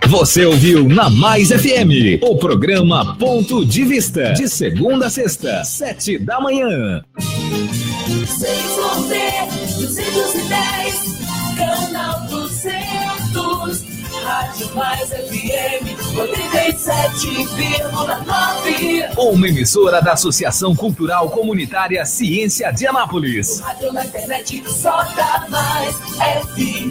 Você ouviu na Mais FM, o programa Ponto de Vista, de segunda a sexta, 7 da manhã. 210, canal 200, Rádio Mais FM, 87,9. Uma emissora da Associação Cultural Comunitária Ciência de Anápolis. Rádio na internet só dá Mais FM.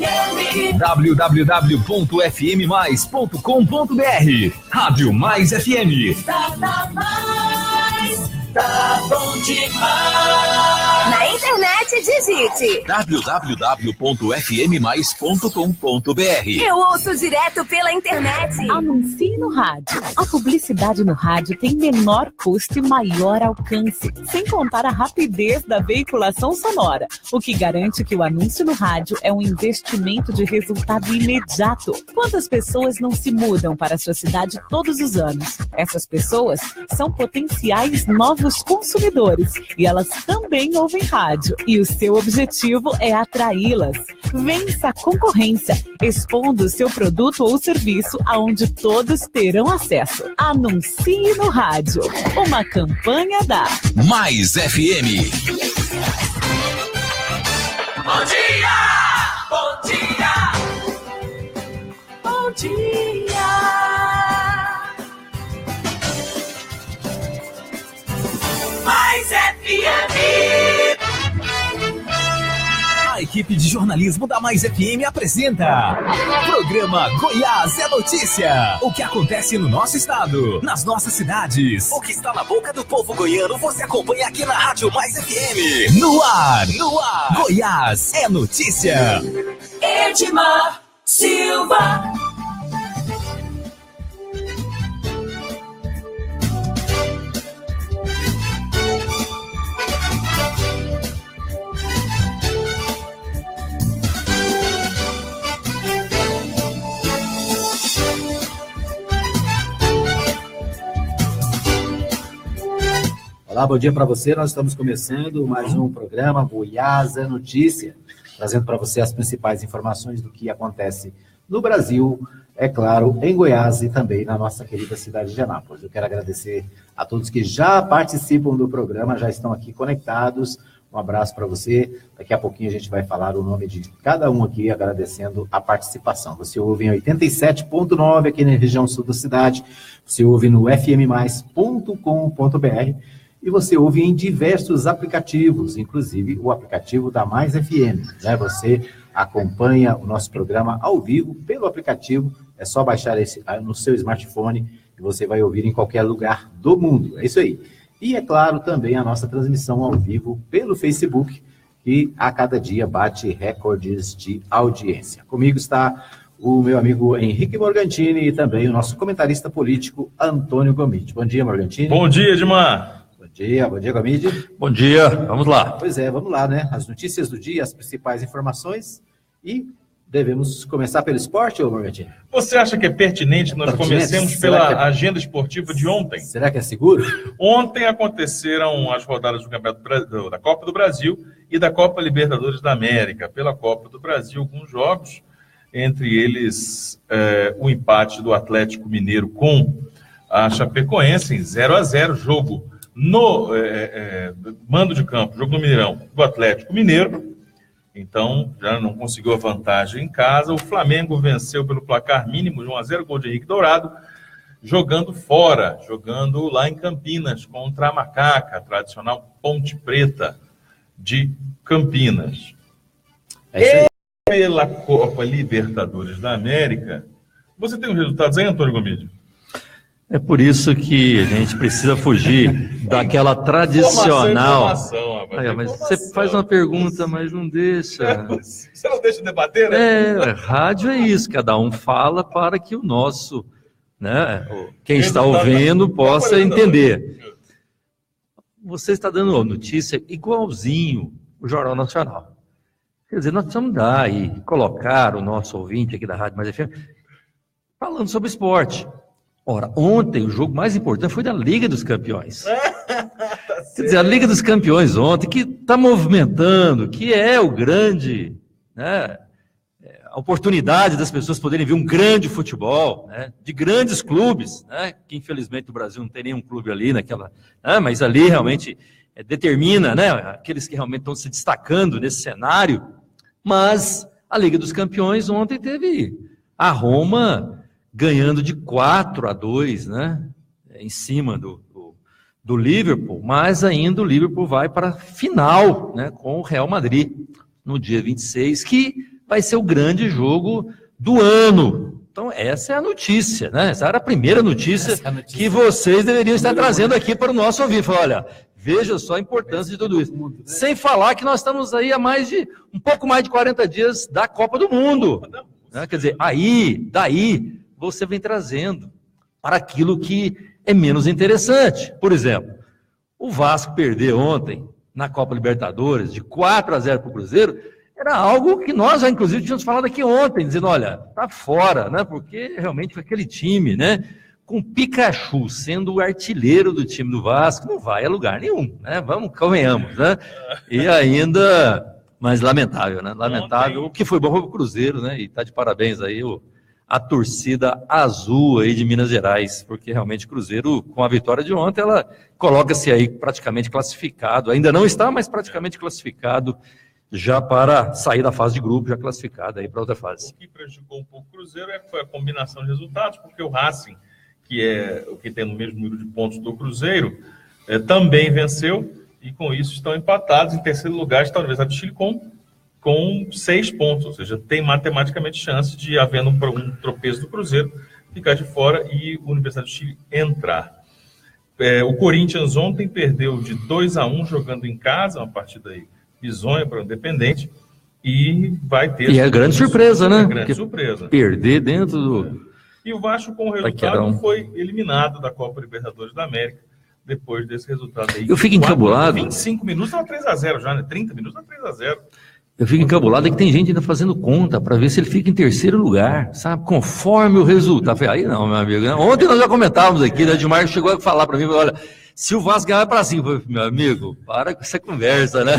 www.fmmais.com.br. Rádio Mais FM. Tá na Mais, tá bom demais. Na internet, digite www.fmmais.com.br. Eu ouço direto pela internet. Anuncie no rádio. A publicidade no rádio tem menor custo e maior alcance, sem contar a rapidez da veiculação sonora, o que garante que o anúncio no rádio é um investimento de resultado imediato. Quantas pessoas não se mudam para a sua cidade todos os anos? Essas pessoas são potenciais novos consumidores e elas também ouvem rádio. E o seu objetivo é atraí-las. Vença a concorrência, expondo o seu produto ou serviço aonde todos terão acesso. Anuncie no rádio. Uma campanha da Mais FM. Bom dia! Bom dia! Bom dia! Mais FM! A equipe de jornalismo da Mais FM apresenta Programa Goiás é Notícia. O que acontece no nosso estado, nas nossas cidades, o que está na boca do povo goiano, você acompanha aqui na Rádio Mais FM. No ar, Goiás é Notícia. Edmar Silva. Olá, bom dia para você. Nós estamos começando mais um programa Goiás é Notícia, trazendo para você as principais informações do que acontece no Brasil, é claro, em Goiás e também na nossa querida cidade de Anápolis. Eu quero agradecer a todos que já participam do programa, já estão aqui conectados. Um abraço para você. Daqui a pouquinho a gente vai falar o nome de cada um aqui, agradecendo a participação. Você ouve em 87.9 aqui na região sul da cidade, você ouve no fmmais.com.br e você ouve em diversos aplicativos, inclusive o aplicativo da Mais FM, né? Você acompanha o nosso programa ao vivo pelo aplicativo, é só baixar esse no seu smartphone e você vai ouvir em qualquer lugar do mundo. É isso aí. E, é claro, também a nossa transmissão ao vivo pelo Facebook, que a cada dia bate recordes de audiência. Comigo está o meu amigo Henrique Morgantini e também o nosso comentarista político, Antônio Gomide. Bom dia, Morgantini. Bom dia, Edmar. Bom dia, Gomide. Bom dia, vamos lá. Pois é, vamos lá, né? As notícias do dia, as principais informações e devemos começar pelo esporte, ou Morgantini? Você acha que é pertinente que nós comecemos pela agenda esportiva de ontem? Será que é seguro? Ontem aconteceram as rodadas do Campeonato da Copa do Brasil e da Copa Libertadores da América. Pela Copa do Brasil, alguns jogos, entre eles o empate do Atlético Mineiro com a Chapecoense em 0-0, jogo no mando de campo, jogo no Mineirão do Atlético Mineiro. Então, já não conseguiu a vantagem em casa. O Flamengo venceu pelo placar mínimo de 1-0, gol de Henrique Dourado, jogando fora, jogando lá em Campinas, contra a Macaca, a tradicional Ponte Preta de Campinas. E pela Copa Libertadores da América, você tem os resultados aí, Antônio Gomide? É por isso que a gente precisa fugir daquela tradicional... Informação, mas você faz uma pergunta, mas não deixa. Você não deixa debater, né? Rádio é isso, cada um fala para que o nosso, né, quem está ouvindo possa entender. Você está dando notícia igualzinho o Jornal Nacional. Quer dizer, nós precisamos dar e colocar o nosso ouvinte aqui da Rádio Mais FM falando sobre esporte. Ora, ontem o jogo mais importante foi da Liga dos Campeões. Quer dizer, a Liga dos Campeões ontem, que está movimentando, que é o grande, né, a oportunidade das pessoas poderem ver um grande futebol, né, de grandes clubes, né, que infelizmente o Brasil não tem nenhum clube ali naquela, né, mas ali realmente determina, né, aqueles que realmente estão se destacando nesse cenário. Mas a Liga dos Campeões ontem teve a Roma ganhando de 4-2, né, em cima do Liverpool, mas ainda o Liverpool vai para a final, né, com o Real Madrid no dia 26, que vai ser o grande jogo do ano. Então essa é a notícia, né? Essa era a primeira notícia, que vocês deveriam estar trazendo aqui para o nosso ouvir. Falar, olha, veja só a importância de tudo isso. Sem falar que nós estamos aí há um pouco mais de 40 dias da Copa do Mundo. Né? Quer dizer, daí você vem trazendo para aquilo que é menos interessante. Por exemplo, o Vasco perder ontem na Copa Libertadores de 4-0 para o Cruzeiro era algo que nós já, inclusive, tínhamos falado aqui ontem, dizendo, olha, tá fora, né? Porque realmente foi aquele time, né? Com Pikachu sendo o artilheiro do time do Vasco, não vai a lugar nenhum, né? Convenhamos, né? E ainda, mas lamentável, né? Lamentável, o que foi bom para o Cruzeiro, né? E tá de parabéns aí a torcida azul aí de Minas Gerais, porque realmente o Cruzeiro, com a vitória de ontem, ela coloca-se aí praticamente classificado, ainda não está, mas praticamente classificado já para sair da fase de grupo, já classificado aí para outra fase. O que prejudicou um pouco o Cruzeiro foi a combinação de resultados, porque o Racing, que é o que tem no mesmo número de pontos do Cruzeiro, também venceu, e com isso estão empatados. Em terceiro lugar está a Universidade do Chile com 6 pontos, ou seja, tem matematicamente chance de, havendo um tropeço do Cruzeiro, ficar de fora e a Universidade do Chile entrar. O Corinthians ontem perdeu de 2-1 jogando em casa, uma partida aí bizonha para o Independente, e vai ter... E é grande surpresa, né? Grande surpresa. Perder dentro do... E o Vasco, com o resultado, foi eliminado da Copa Libertadores da América, depois desse resultado aí. Eu fico encabulado. 25 minutos, estava 3-0 já, né? 30 minutos, estava 3-0. Eu fico encabulado, é que tem gente ainda fazendo conta para ver se ele fica em terceiro lugar, sabe? Conforme o resultado. Aí não, meu amigo. Ontem nós já comentávamos aqui, né? O Edmar chegou a falar para mim, olha, se o Vasco ganhar para cima, meu amigo, para com essa conversa, né?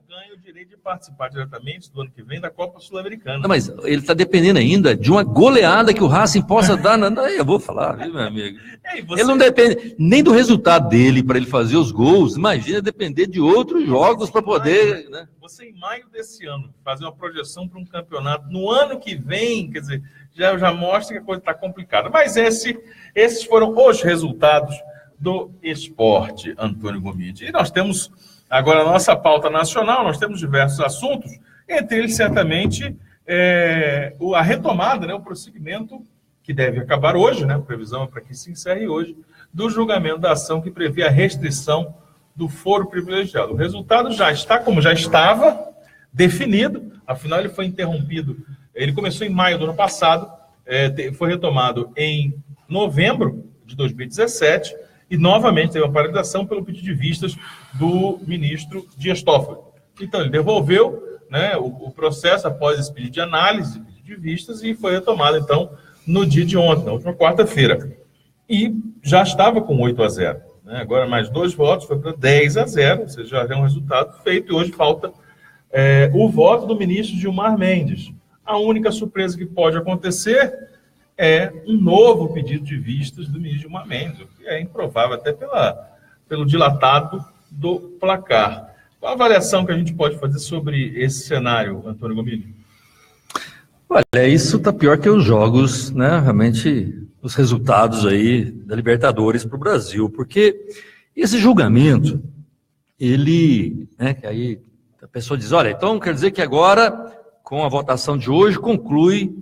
Ganha o direito de participar diretamente do ano que vem da Copa Sul-Americana. Não, mas ele está dependendo ainda de uma goleada que o Racing possa dar. Eu vou falar, viu, meu amigo? Ele não depende nem do resultado dele para ele fazer os gols. Imagina depender de outros jogos para poder. Né? Você, em maio desse ano, fazer uma projeção para um campeonato no ano que vem, quer dizer, já mostra que a coisa está complicada. Mas esses foram os resultados do esporte, Antônio Gomide. E nós temos agora a nossa pauta nacional, nós temos diversos assuntos, entre eles, certamente, a retomada, né, o prosseguimento, que deve acabar hoje, né, a previsão é para que se encerre hoje, do julgamento da ação que prevê a restrição do foro privilegiado. O resultado já está, como já estava, definido, afinal ele foi interrompido, ele começou em maio do ano passado, foi retomado em novembro de 2017, e novamente teve uma paralisação pelo pedido de vistas do ministro Dias Toffoli. Então, ele devolveu, né, o processo após esse pedido de análise, pedido de vistas, e foi retomado, então, no dia de ontem, na última quarta-feira. E já estava com 8-0. Né? Agora, mais 2 votos, foi para 10-0, ou seja, já é um resultado feito, e hoje falta o voto do ministro Gilmar Mendes. A única surpresa que pode acontecer é um novo pedido de vistas do ministro Gilmar Mendes, o que é improvável até pelo dilatado do placar. Qual a avaliação que a gente pode fazer sobre esse cenário, Antônio Gomide? Olha, isso está pior que os jogos, né? Realmente, os resultados aí da Libertadores para o Brasil, porque esse julgamento, ele, né, que aí a pessoa diz, olha, então quer dizer que agora, com a votação de hoje, conclui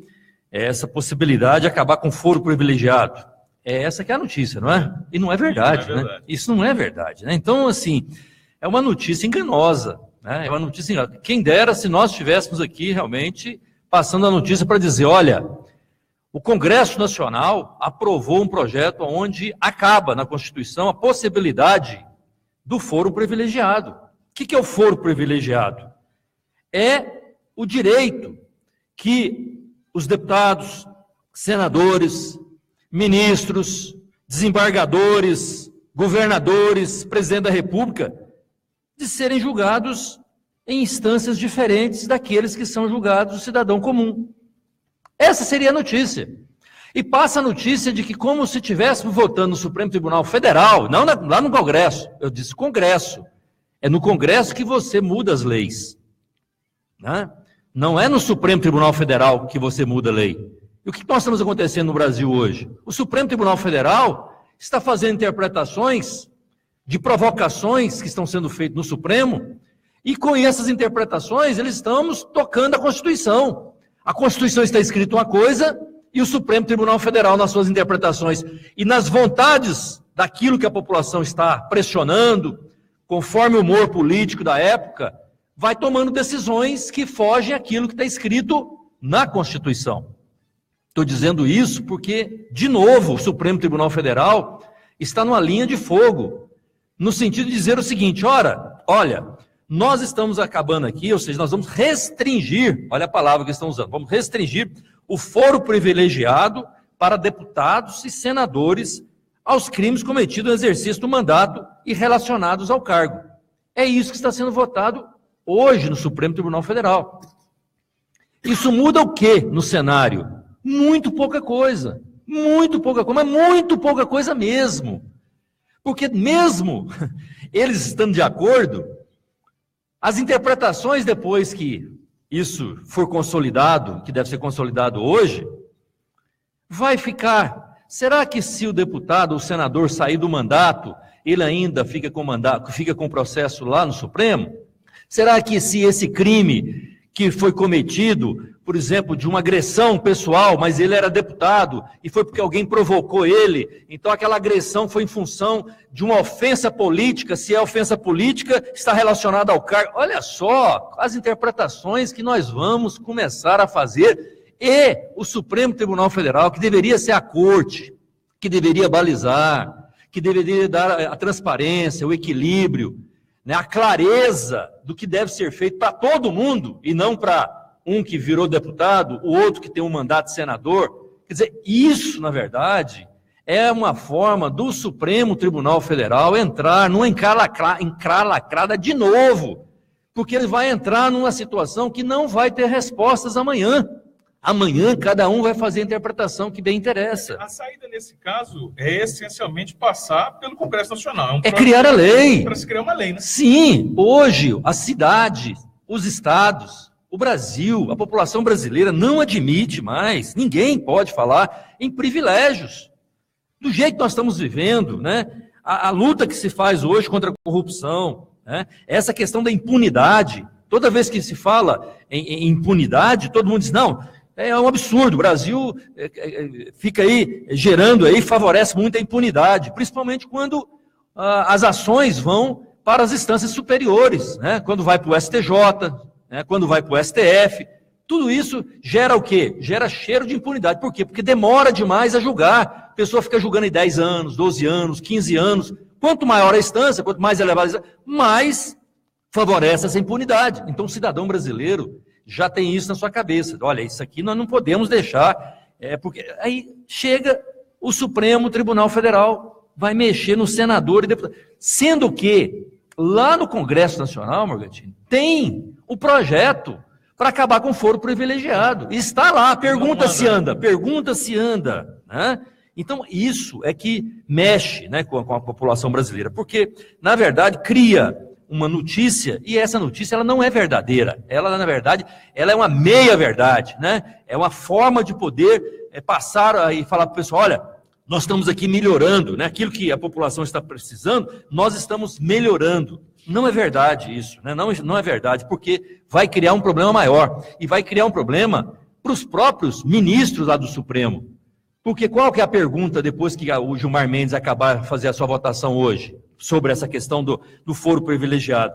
essa possibilidade de acabar com foro privilegiado. Essa que é a notícia, não é? E não é verdade, né? Isso não é verdade, né? Então, assim, é uma notícia enganosa, né? É uma notícia enganosa. Quem dera se nós estivéssemos aqui realmente passando a notícia para dizer, olha, o Congresso Nacional aprovou um projeto onde acaba na Constituição a possibilidade do foro privilegiado. O que é o foro privilegiado? É o direito que os deputados, senadores, ministros, desembargadores, governadores, presidente da República, de serem julgados em instâncias diferentes daqueles que são julgados o cidadão comum. Essa seria a notícia. E passa a notícia de que como se estivéssemos votando no Supremo Tribunal Federal, não lá no Congresso, eu disse Congresso, é no Congresso que você muda as leis, né? Não é no Supremo Tribunal Federal que você muda a lei. E o que nós estamos acontecendo no Brasil hoje? O Supremo Tribunal Federal está fazendo interpretações de provocações que estão sendo feitas no Supremo, e com essas interpretações eles estamos tocando a Constituição. A Constituição está escrita uma coisa e o Supremo Tribunal Federal nas suas interpretações e nas vontades daquilo que a população está pressionando, conforme o humor político da época, vai tomando decisões que fogem àquilo que está escrito na Constituição. Estou dizendo isso porque, de novo, o Supremo Tribunal Federal está numa linha de fogo, no sentido de dizer o seguinte: olha, nós estamos acabando aqui, ou seja, nós vamos restringir, olha a palavra que estão usando, vamos restringir o foro privilegiado para deputados e senadores aos crimes cometidos no exercício do mandato e relacionados ao cargo. É isso que está sendo votado hoje no Supremo Tribunal Federal. Isso muda o quê no cenário? Muito pouca coisa, mas muito pouca coisa mesmo. Porque mesmo eles estando de acordo, as interpretações depois que isso for consolidado, que deve ser consolidado hoje, vai ficar. Será que se o deputado ou o senador sair do mandato, ele ainda fica com processo lá no Supremo? Será que se esse crime que foi cometido, por exemplo, de uma agressão pessoal, mas ele era deputado e foi porque alguém provocou ele, então aquela agressão foi em função de uma ofensa política, se é ofensa política, está relacionada ao cargo. Olha só as interpretações que nós vamos começar a fazer, e o Supremo Tribunal Federal, que deveria ser a corte, que deveria balizar, que deveria dar a transparência, o equilíbrio, né, a clareza do que deve ser feito para todo mundo, e não para um que virou deputado, o outro que tem um mandato de senador. Quer dizer, isso, na verdade, é uma forma do Supremo Tribunal Federal entrar numa encralacrada de novo, porque ele vai entrar numa situação que não vai ter respostas amanhã. Amanhã, cada um vai fazer a interpretação que bem interessa. A saída, nesse caso, é essencialmente passar pelo Congresso Nacional. É criar a lei. Para se criar uma lei, né? Sim, hoje, as cidades, os estados, o Brasil, a população brasileira não admite mais, ninguém pode falar em privilégios. Do jeito que nós estamos vivendo, né? A luta que se faz hoje contra a corrupção, né? Essa questão da impunidade, toda vez que se fala em impunidade, todo mundo diz, não, é um absurdo, o Brasil fica aí gerando aí, favorece muito a impunidade, principalmente quando as ações vão para as instâncias superiores, né? Quando vai para o STJ, né? Quando vai para o STF, tudo isso gera o quê? Gera cheiro de impunidade. Por quê? Porque demora demais a julgar. A pessoa fica julgando em 10 anos, 12 anos, 15 anos. Quanto maior a instância, quanto mais elevada a instância, mais favorece essa impunidade. Então o cidadão brasileiro já tem isso na sua cabeça. Olha, isso aqui nós não podemos deixar, porque aí chega o Supremo Tribunal Federal, vai mexer no senador e deputado. Sendo que lá no Congresso Nacional, Morgantini, tem o projeto para acabar com o foro privilegiado. Está lá, pergunta se anda, né? Então, isso é que mexe, né, com a população brasileira, porque, na verdade, cria uma notícia, e essa notícia ela não é verdadeira, ela, na verdade, ela é uma meia-verdade, né? É uma forma de poder passar e falar para o pessoal, olha, nós estamos aqui melhorando, né? Aquilo que a população está precisando, nós estamos melhorando. Não é verdade isso, né? Não é verdade, porque vai criar um problema maior, e vai criar um problema para os próprios ministros lá do Supremo. Porque qual que é a pergunta depois que o Gilmar Mendes acabar de fazer a sua votação hoje, sobre essa questão do foro privilegiado?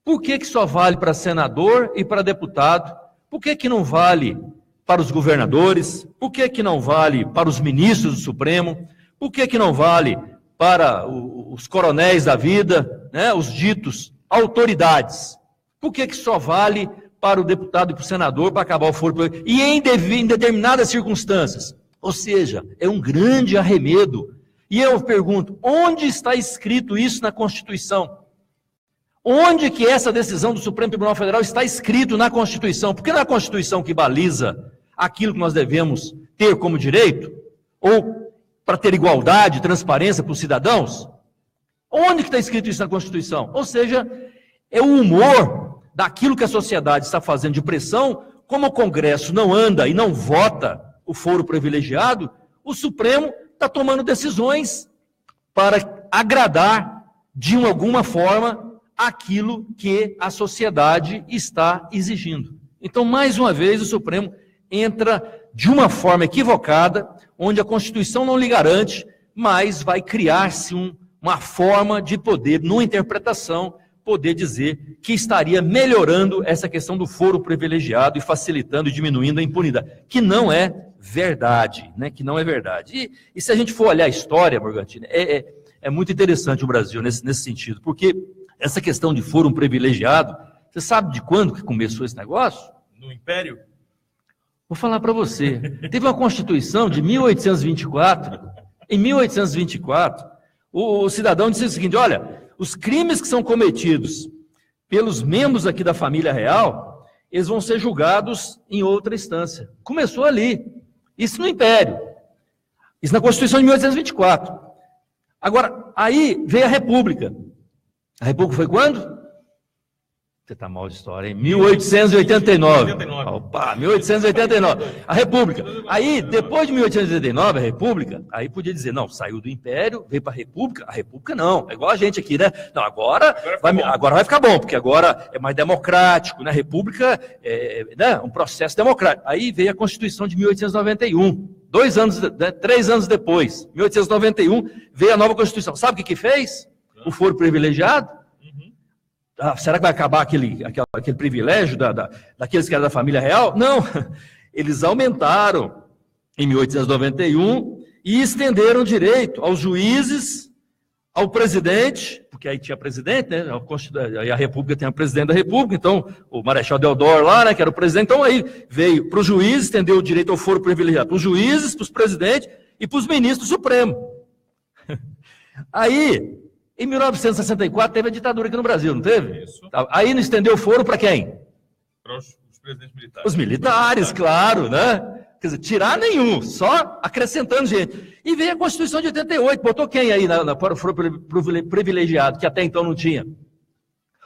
Por que só vale para senador e para deputado? Por que não vale para os governadores? Por que não vale para os ministros do Supremo? Por que não vale para os coronéis da vida, né, os ditos autoridades? Por que só vale para o deputado e para o senador para acabar o foro privilegiado? E em determinadas circunstâncias. Ou seja, é um grande arremedo. E eu pergunto, onde está escrito isso na Constituição? Onde que essa decisão do Supremo Tribunal Federal está escrito na Constituição? Porque não é a Constituição que baliza aquilo que nós devemos ter como direito? Ou para ter igualdade, transparência para os cidadãos? Onde que está escrito isso na Constituição? Ou seja, é o humor daquilo que a sociedade está fazendo de pressão, como o Congresso não anda e não vota o foro privilegiado, o Supremo está tomando decisões para agradar, de alguma forma, aquilo que a sociedade está exigindo. Então, mais uma vez, o Supremo entra de uma forma equivocada, onde a Constituição não lhe garante, mas vai criar-se uma forma de poder, numa interpretação, poder dizer que estaria melhorando essa questão do foro privilegiado e facilitando e diminuindo a impunidade, que não é verdade, né? Que não é verdade. E se a gente for olhar a história, Morgantini, é muito interessante o Brasil nesse sentido, porque essa questão de foro privilegiado, você sabe de quando que começou esse negócio? No Império? Vou falar para você. Teve uma Constituição de 1824. Em 1824, o cidadão disse o seguinte: olha, os crimes que são cometidos pelos membros aqui da família real, eles vão ser julgados em outra instância. Começou ali. Isso no Império. Isso na Constituição de 1824. Agora, aí veio a República. A República foi quando? Você está mal de história, hein? 1889. Opa, 1889. A República. Aí, depois de 1889, a República, aí podia dizer, não, saiu do Império, veio para a República. A República não, é igual a gente aqui, né? Não, agora vai ficar bom, porque agora é mais democrático, né? A República é um processo democrático. Aí veio a Constituição de 1891. 3 anos depois, 1891, veio a nova Constituição. Sabe o que fez? O foro privilegiado? Será que vai acabar aquele privilégio daqueles que eram da família real? Não, eles aumentaram em 1891 e estenderam o direito aos juízes, ao presidente, porque aí tinha presidente, né? Aí a República tem a presidente da República, então o Marechal Deodoro lá, né, que era o presidente, então aí veio para os juízes, estendeu o direito ao foro privilegiado para os juízes, para os presidentes e para os ministros do Supremo. Aí, em 1964, teve a ditadura aqui no Brasil, não teve? Isso. Aí não estendeu o foro para quem? Para os presidentes militares. Os militares, claro, né? Quer dizer, tirar nenhum, só acrescentando gente. E veio a Constituição de 88, botou quem aí para o foro privilegiado, que até então não tinha?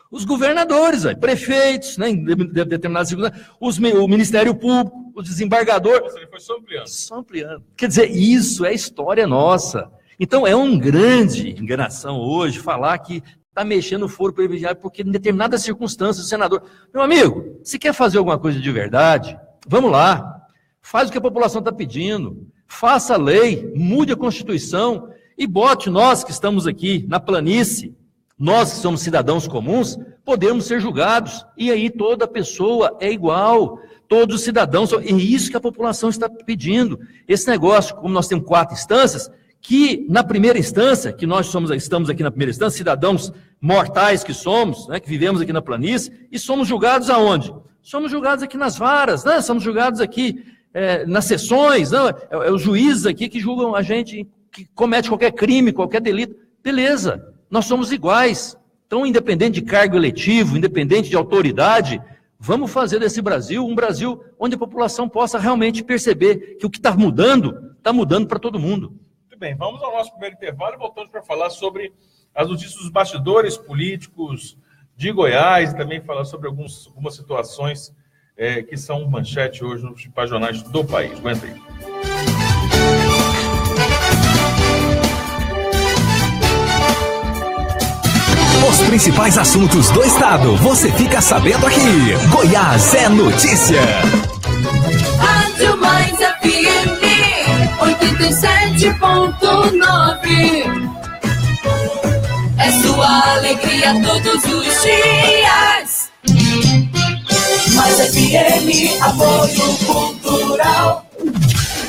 Os governadores, prefeitos, né, em determinadas circunstâncias, o Ministério Público, o desembargador. Nossa, ele foi só ampliando. Quer dizer, isso é história nossa. Então, é uma grande enganação hoje falar que está mexendo no foro privilegiado, porque em determinadas circunstâncias o senador... Meu amigo, se quer fazer alguma coisa de verdade, vamos lá, faz o que a população está pedindo, faça a lei, mude a Constituição e bote nós que estamos aqui na planície, nós que somos cidadãos comuns, podemos ser julgados. E aí toda pessoa é igual, todos os cidadãos... É isso que a população está pedindo. Esse negócio, como nós temos 4 instâncias... que na primeira instância, que nós estamos aqui na primeira instância, cidadãos mortais que somos, né, que vivemos aqui na planície, e somos julgados aonde? Somos julgados aqui nas varas, né? Somos julgados aqui nas sessões, né? Os juízes aqui que julgam a gente que comete qualquer crime, qualquer delito. Beleza, nós somos iguais. Então, independente de cargo eletivo, independente de autoridade, vamos fazer desse Brasil um Brasil onde a população possa realmente perceber que o que está mudando para todo mundo. Bem, vamos ao nosso primeiro intervalo e voltamos para falar sobre as notícias dos bastidores políticos de Goiás e também falar sobre algumas situações que são manchete hoje nos principais jornais do país. Aguenta aí. Os principais assuntos do estado, você fica sabendo aqui. Goiás é notícia. Rádio Mais FM 87.9. É sua alegria todos os dias. Mais FM, apoio cultural.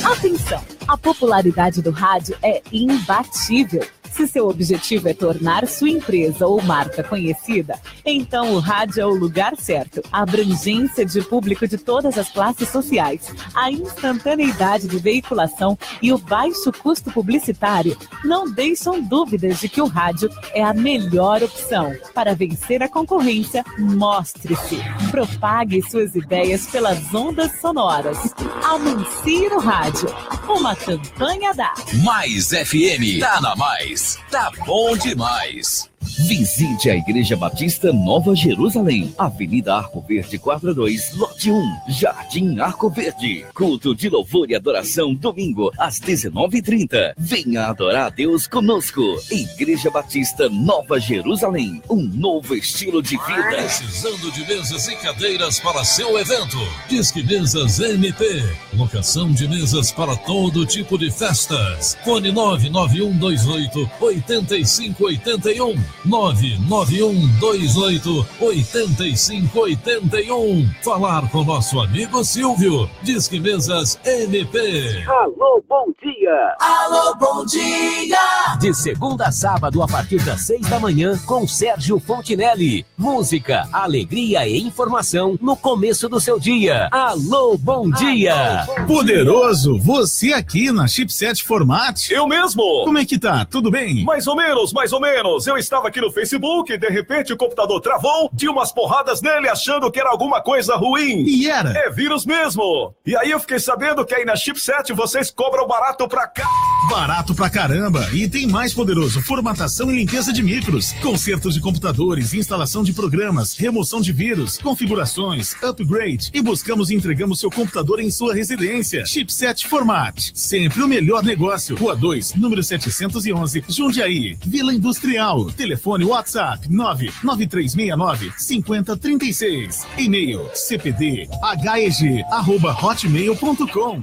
Atenção, a popularidade do rádio é imbatível. Se seu objetivo é tornar sua empresa ou marca conhecida, então o rádio é o lugar certo. A abrangência de público de todas as classes sociais, a instantaneidade de veiculação e o baixo custo publicitário não deixam dúvidas de que o rádio é a melhor opção. Para vencer a concorrência, mostre-se. Propague suas ideias pelas ondas sonoras. Anuncie no rádio. Uma campanha da Mais FM. Tá na Mais. Tá bom demais. Visite a Igreja Batista Nova Jerusalém, Avenida Arco Verde, quadra 2, lote 1, Jardim Arco Verde. Culto de louvor e adoração, domingo, às 19h30. Venha adorar a Deus conosco. Igreja Batista Nova Jerusalém, um novo estilo de vida. Precisando de mesas e cadeiras para seu evento? Disque Mesas MP. Locação de mesas para todo tipo de festas. Fone 99128-8581. 99128-8581. Falar com nosso amigo Silvio. Disque Mesas MP. Alô, bom dia. Alô, bom dia. De segunda a sábado, a partir das 6 da manhã, com Sérgio Fontinelli. Música, alegria e informação no começo do seu dia. Alô, bom dia. Poderoso, você aqui na Chipset Format. Eu mesmo. Como é que tá? Tudo bem? Mais ou menos, mais ou menos. Eu estava aqui no Facebook e de repente o computador travou, tinha umas porradas nele achando que era alguma coisa ruim. E era? É vírus mesmo. E aí eu fiquei sabendo que aí na Chipset vocês cobram barato pra cá. Barato pra caramba. E tem mais, Poderoso. Formatação e limpeza de micros, consertos de computadores, instalação de programas, remoção de vírus, configurações, upgrade. E buscamos e entregamos seu computador em sua residência. Chipset Format. Sempre o melhor negócio. Rua 2, número 711, Jundiaí, Vila Industrial. Telefone WhatsApp 99369-5036. E-mail cpdheg@hotmail.com.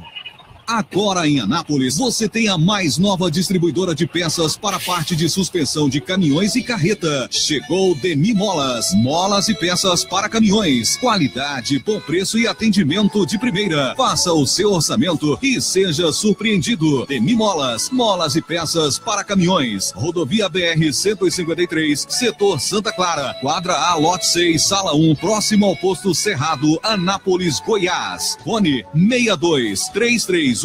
Agora em Anápolis, você tem a mais nova distribuidora de peças para parte de suspensão de caminhões e carreta. Chegou Demi Molas. Molas e peças para caminhões. Qualidade, bom preço e atendimento de primeira. Faça o seu orçamento e seja surpreendido. Demi Molas. Molas e peças para caminhões. Rodovia BR-153, setor Santa Clara. Quadra A, lote 6, sala 1, próximo ao posto Cerrado, Anápolis, Goiás. Fone 62-3314-4193.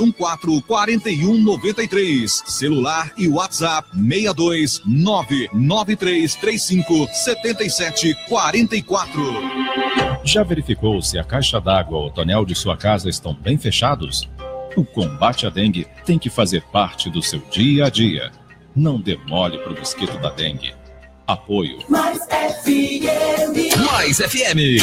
Celular e WhatsApp 62993357744. Já verificou se a caixa d'água ou tonel de sua casa estão bem fechados? O combate à dengue tem que fazer parte do seu dia a dia. Não dê mole pro mosquito da dengue. Apoio. Mais FM. Mais FM.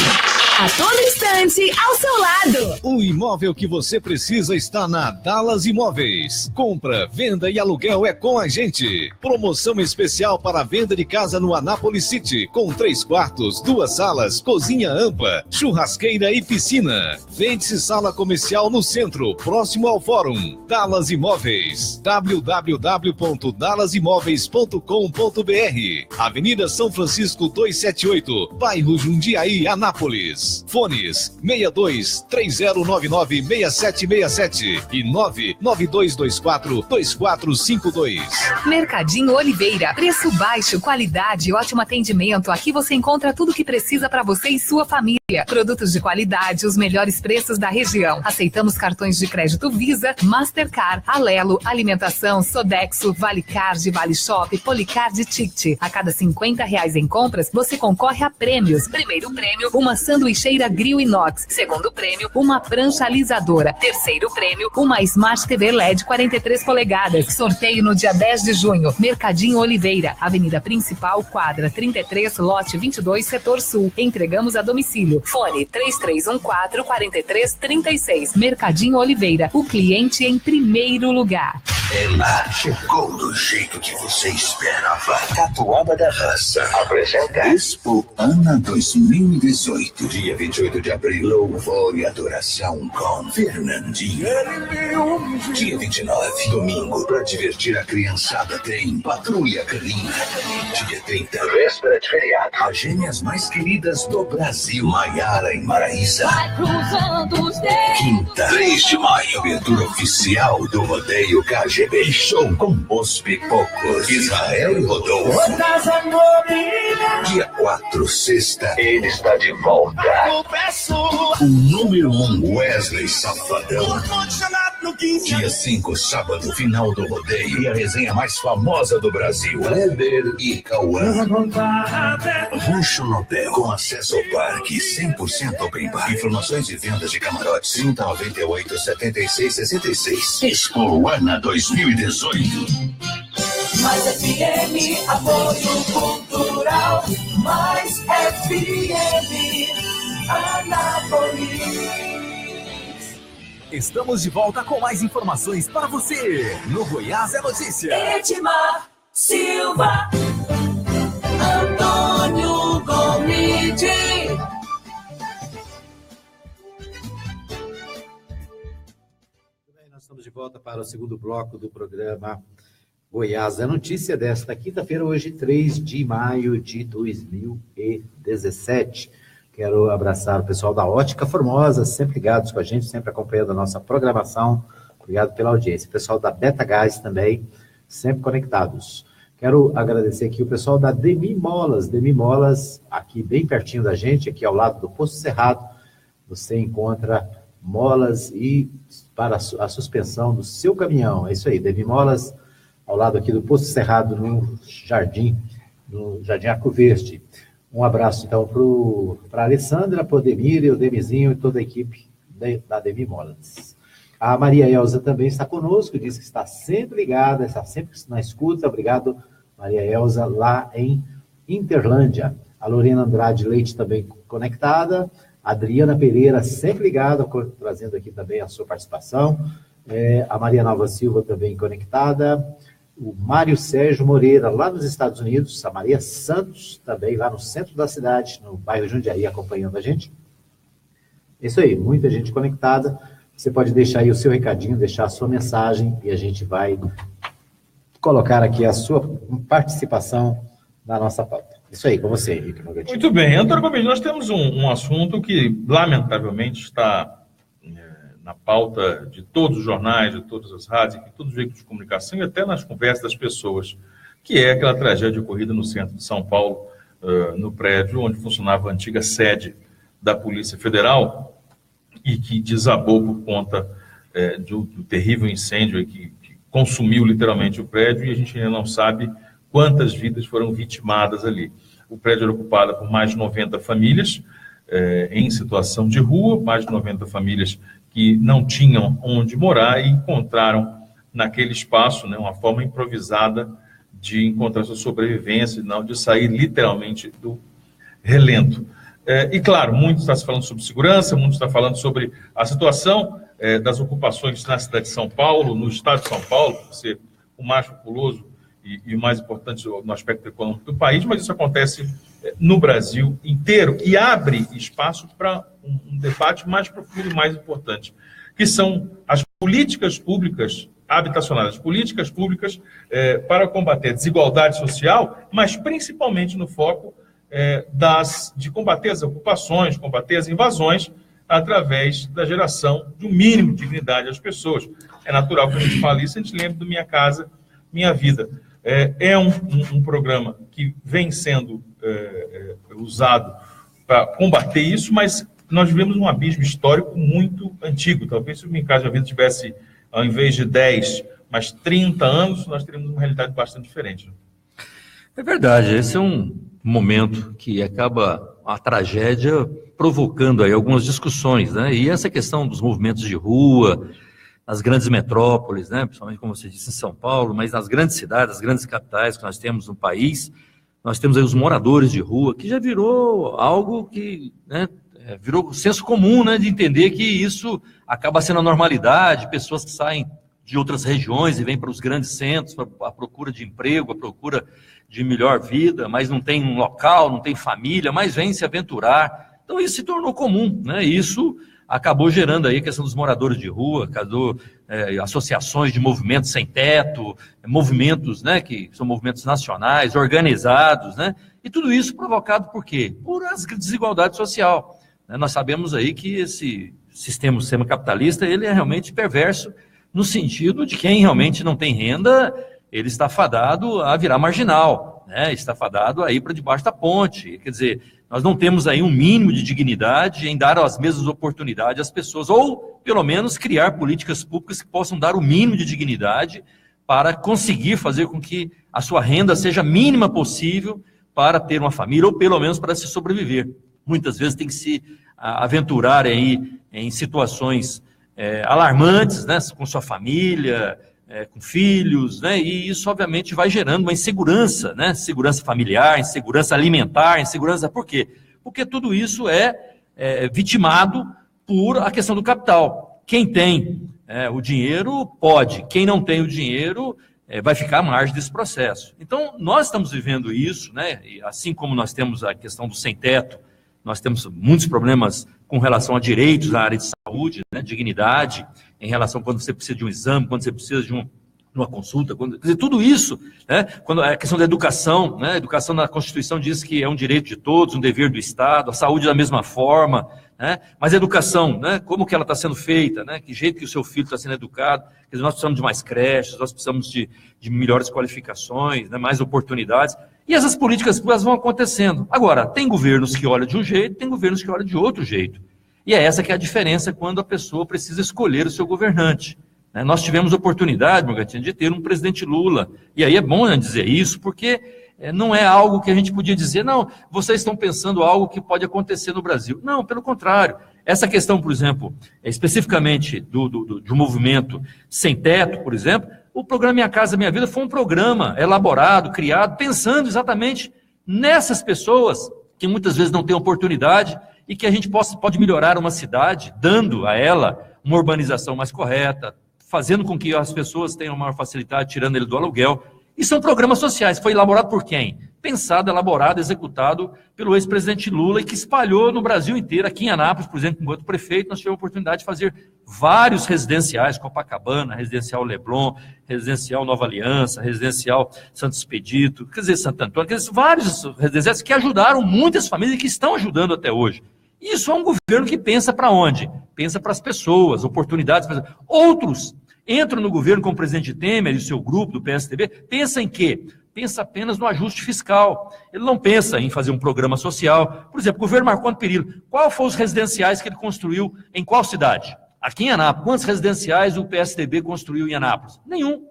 A todo instante, ao seu lado. O imóvel que você precisa está na Dallas Imóveis. Compra, venda e aluguel é com a gente. Promoção especial para a venda de casa no Anápolis City, com 3 quartos, 2 salas, cozinha ampla, churrasqueira e piscina. Vende-se sala comercial no centro, próximo ao Fórum. Dallas Imóveis. www.dallasimóveis.com.br. Avenida São Francisco 278, bairro Jundiaí, Anápolis. Fones 62-3099-6767 e 99224-2452. Mercadinho Oliveira. Preço baixo, qualidade e ótimo atendimento. Aqui você encontra tudo o que precisa para você e sua família. Produtos de qualidade, os melhores preços da região. Aceitamos cartões de crédito Visa, Mastercard, Alelo, Alimentação, Sodexo, Vale Card, Vale Shop, Policard e Ticket. A cada R$50 em compras, você concorre a prêmios. Primeiro prêmio, uma sanduicheira grill inox. Segundo prêmio, uma prancha alisadora. Terceiro prêmio, uma Smart TV LED 43 polegadas. Sorteio no dia 10 de junho. Mercadinho Oliveira, Avenida Principal, quadra 33, lote 22, setor sul. Entregamos a domicílio. Fone 3314-4336. Mercadinho Oliveira, o cliente em primeiro lugar. Ela chegou do jeito que você esperava. Tatuaba da Raça apresenta Expo Ana 2018. Dia 28 de abril, louvor e adoração com Fernandinho. Dia 29, domingo, pra divertir a criançada, tem Patrulha Canina. Dia 30, véspera de feriado, as gêmeas mais queridas do Brasil, Maiara e Maraísa. Quinta, 3 de maio, abertura oficial do Rodeio KG KGB Show com os pipocos. Israel Rodolfo. Dia 4, sexta, ele está de volta. O número 1, Wesley Safadão. Dia 5, sábado, final do rodeio. E a resenha mais famosa do Brasil, Kleber e Cauã. Rancho Nobel, com acesso ao parque, 100% open bar. Informações e vendas de camarotes, 3098-7666. Expo Ana 2018. Mais FM, apoio cultural. Mais FM, Anápolis. Estamos de volta com mais informações para você no Goiás é Notícia. Edmar Silva, Antônio Gomide. Nós estamos de volta para o segundo bloco do programa Goiás é Notícia desta quinta-feira, hoje 3 de maio de 2017. Quero abraçar o pessoal da Ótica Formosa, sempre ligados com a gente, sempre acompanhando a nossa programação. Obrigado pela audiência. O pessoal da Beta Gás também, sempre conectados. Quero agradecer aqui o pessoal da Demi Molas. Demi Molas, aqui bem pertinho da gente, aqui ao lado do Posto Cerrado. Você encontra molas e para a suspensão do seu caminhão. É isso aí, Demi Molas, ao lado aqui do Posto Cerrado, no Jardim Arco Verde. Um abraço, então, para a Alessandra, para o Demir, o Demizinho e toda a equipe da Demi Molas. A Maria Elza também está conosco, diz que está sempre ligada, está sempre na escuta. Obrigado, Maria Elza, lá em Interlândia. A Lorena Andrade Leite também conectada. A Adriana Pereira sempre ligada, trazendo aqui também a sua participação. A Maria Nova Silva também conectada. O Mário Sérgio Moreira, lá nos Estados Unidos, a Maria Santos, também lá no centro da cidade, no bairro Jundiaí, acompanhando a gente. Isso aí, muita gente conectada. Você pode deixar aí o seu recadinho, deixar a sua mensagem, e a gente vai colocar aqui a sua participação na nossa pauta. Isso aí, com você, Henrique Nogueira. Muito bem, Antônio Gomes, nós temos um assunto que, lamentavelmente, está na pauta de todos os jornais, de todas as rádios, de todos os veículos de comunicação e até nas conversas das pessoas, que é aquela tragédia ocorrida no centro de São Paulo, no prédio onde funcionava a antiga sede da Polícia Federal e que desabou por conta do terrível incêndio que consumiu literalmente o prédio, e a gente ainda não sabe quantas vidas foram vitimadas ali. O prédio era ocupado por mais de 90 famílias em situação de rua, mais de 90 famílias que não tinham onde morar e encontraram naquele espaço, né, uma forma improvisada de encontrar sua sobrevivência, não de sair literalmente do relento. E claro, muito está se falando sobre segurança, muito está falando sobre a situação das ocupações na cidade de São Paulo, no estado de São Paulo, por ser o mais populoso e o mais importante no aspecto econômico do país, mas isso acontece no Brasil inteiro e abre espaço para um debate mais profundo e mais importante, que são as políticas públicas habitacionais, as políticas públicas para combater a desigualdade social, mas principalmente no foco de combater as ocupações, combater as invasões, através da geração de um mínimo de dignidade às pessoas. É natural que a gente fale isso, a gente lembre do Minha Casa, Minha Vida. É um programa que vem sendo usado para combater isso, mas nós vivemos um abismo histórico muito antigo. Talvez se o Minha Casa, Minha Vida tivesse, ao invés de 10, mas 30 anos, nós teríamos uma realidade bastante diferente. É verdade, esse é um momento que acaba a tragédia provocando aí algumas discussões, né? E essa questão dos movimentos de rua, nas grandes metrópoles, né? Principalmente, como você disse, em São Paulo, mas nas grandes cidades, nas grandes capitais que nós temos no país, nós temos aí os moradores de rua, que já virou algo que, né, virou senso comum, né, de entender que isso acaba sendo a normalidade, pessoas que saem de outras regiões e vêm para os grandes centros, à procura de emprego, à procura de melhor vida, mas não tem um local, não tem família, mas vem se aventurar. Então isso se tornou comum, né? Isso acabou gerando aí a questão dos moradores de rua, associações de movimentos sem teto, movimentos, né, que são movimentos nacionais, organizados, né? E tudo isso provocado por quê? Por as desigualdade social. Nós sabemos aí que esse sistema capitalista, ele é realmente perverso no sentido de quem realmente não tem renda, ele está fadado a virar marginal, né? Está fadado a ir para debaixo da ponte. Quer dizer, nós não temos aí um mínimo de dignidade em dar as mesmas oportunidades às pessoas, ou pelo menos criar políticas públicas que possam dar o mínimo de dignidade para conseguir fazer com que a sua renda seja a mínima possível para ter uma família, ou pelo menos para se sobreviver. Muitas vezes tem que se aventurar aí em situações alarmantes, né, com sua família, com filhos, né, e isso obviamente vai gerando uma insegurança, né, insegurança familiar, insegurança alimentar, insegurança, por quê? Porque tudo isso é vitimado por a questão do capital. Quem tem o dinheiro pode, quem não tem o dinheiro vai ficar à margem desse processo. Então, nós estamos vivendo isso, né, e assim como nós temos a questão do sem-teto, nós temos muitos problemas com relação a direitos na área de saúde, né, dignidade, em relação a quando você precisa de um exame, quando você precisa de uma consulta, quer dizer, tudo isso, né, quando a questão da educação, né, a educação na Constituição diz que é um direito de todos, um dever do Estado, a saúde da mesma forma, né, mas a educação, né, como que ela está sendo feita, né, que jeito que o seu filho está sendo educado, quer dizer, nós precisamos de mais creches, nós precisamos de melhores qualificações, né, mais oportunidades, e essas políticas elas vão acontecendo. Agora, tem governos que olham de um jeito, tem governos que olham de outro jeito. E é essa que é a diferença quando a pessoa precisa escolher o seu governante. Nós tivemos oportunidade, Morgantina, de ter um presidente Lula. E aí é bom dizer isso, porque não é algo que a gente podia dizer, não, vocês estão pensando algo que pode acontecer no Brasil. Não, pelo contrário. Essa questão, por exemplo, especificamente de um movimento sem teto, por exemplo, o programa Minha Casa Minha Vida foi um programa elaborado, criado, pensando exatamente nessas pessoas que muitas vezes não têm oportunidade e que a gente pode melhorar uma cidade, dando a ela uma urbanização mais correta, fazendo com que as pessoas tenham maior facilidade, tirando ele do aluguel. E são programas sociais. Foi elaborado por quem? Pensado, elaborado, executado pelo ex-presidente Lula e que espalhou no Brasil inteiro. Aqui em Anápolis, por exemplo, enquanto prefeito, nós tivemos a oportunidade de fazer vários residenciais, Copacabana, Residencial Leblon, Residencial Nova Aliança, Residencial Santo Expedito, quer dizer, Santo Antônio, quer dizer, vários residenciais que ajudaram muitas famílias e que estão ajudando até hoje. Isso é um governo que pensa para onde? Pensa para as pessoas, oportunidades. Outros entram no governo como o presidente Temer e o seu grupo do PSDB, pensa em quê? Pensa apenas no ajuste fiscal. Ele não pensa em fazer um programa social. Por exemplo, o governo Marconi Perillo, qual foram os residenciais que ele construiu em qual cidade? Aqui em Anápolis. Quantos residenciais o PSDB construiu em Anápolis? Nenhum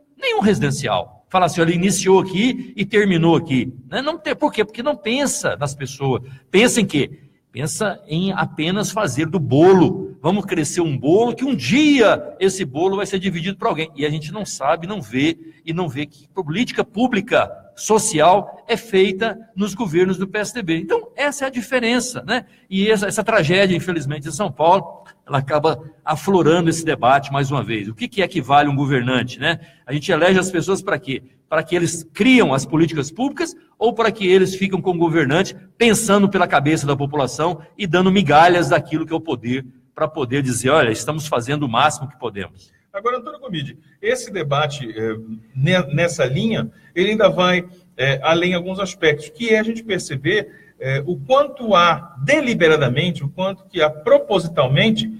residencial. Fala assim, ele iniciou aqui e terminou aqui. Não tem, por quê? Porque não pensa nas pessoas. Pensa em quê? Pensa em apenas fazer do bolo. Vamos crescer um bolo que um dia esse bolo vai ser dividido para alguém. E a gente não sabe, não vê que política pública social é feita nos governos do PSDB. Então, essa é a diferença, né? E essa tragédia, infelizmente, em São Paulo, ela acaba aflorando esse debate mais uma vez. O que é que vale um governante, né? A gente elege as pessoas para quê? Para que eles criam as políticas públicas ou para que eles ficam com o governante pensando pela cabeça da população e dando migalhas daquilo que é o poder, para poder dizer, olha, estamos fazendo o máximo que podemos. Agora, Antônio Gomide, esse debate nessa linha, ele ainda vai além em alguns aspectos, que é a gente perceber o quanto há deliberadamente, o quanto que há propositalmente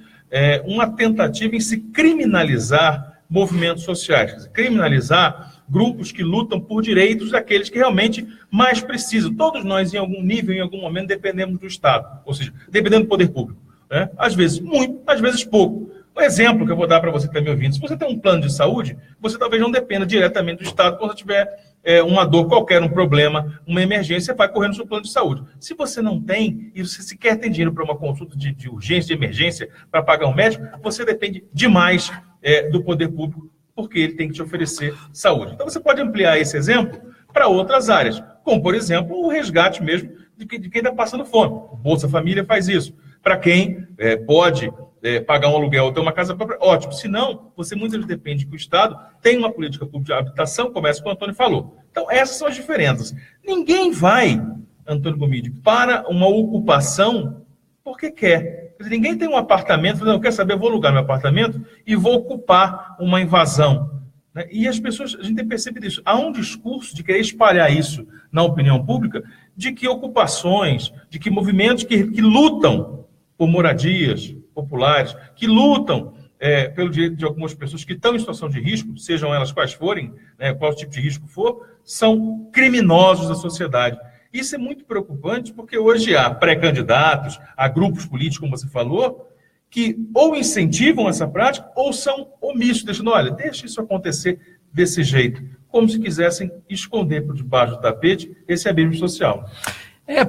uma tentativa em se criminalizar movimentos sociais, criminalizar grupos que lutam por direitos daqueles que realmente mais precisam. Todos nós, em algum nível, em algum momento, dependemos do Estado, ou seja, dependendo do poder público. Né? Às vezes muito, às vezes pouco. Um exemplo que eu vou dar para você que está me ouvindo, se você tem um plano de saúde, você talvez não dependa diretamente do Estado. Quando você tiver uma dor qualquer, um problema, uma emergência, você vai correr no seu plano de saúde. Se você não tem, e você sequer tem dinheiro para uma consulta de urgência, de emergência, para pagar um médico, você depende demais do poder público, porque ele tem que te oferecer saúde. Então você pode ampliar esse exemplo para outras áreas, como, por exemplo, o resgate mesmo de quem está passando fome. O Bolsa Família faz isso. Para quem pode pagar um aluguel ou ter uma casa própria, ótimo. Se não, você muitas vezes depende que o Estado tenha uma política pública de habitação, começa como o Antônio falou. Então, essas são as diferenças. Ninguém vai, Antônio Gomide, para uma ocupação porque quer. Quer dizer, ninguém tem um apartamento, não, quer saber, eu vou alugar meu apartamento e vou ocupar uma invasão. Né? E as pessoas, a gente tem percebido isso. Há um discurso de querer espalhar isso na opinião pública, de que ocupações, de que movimentos que lutam por moradias populares, que lutam pelo direito de algumas pessoas que estão em situação de risco, sejam elas quais forem, né, qual tipo de risco for, são criminosos da sociedade. Isso é muito preocupante porque hoje há pré-candidatos, há grupos políticos, como você falou, que ou incentivam essa prática ou são omissos, deixando, olha, deixa isso acontecer desse jeito, como se quisessem esconder por debaixo do tapete esse abismo social.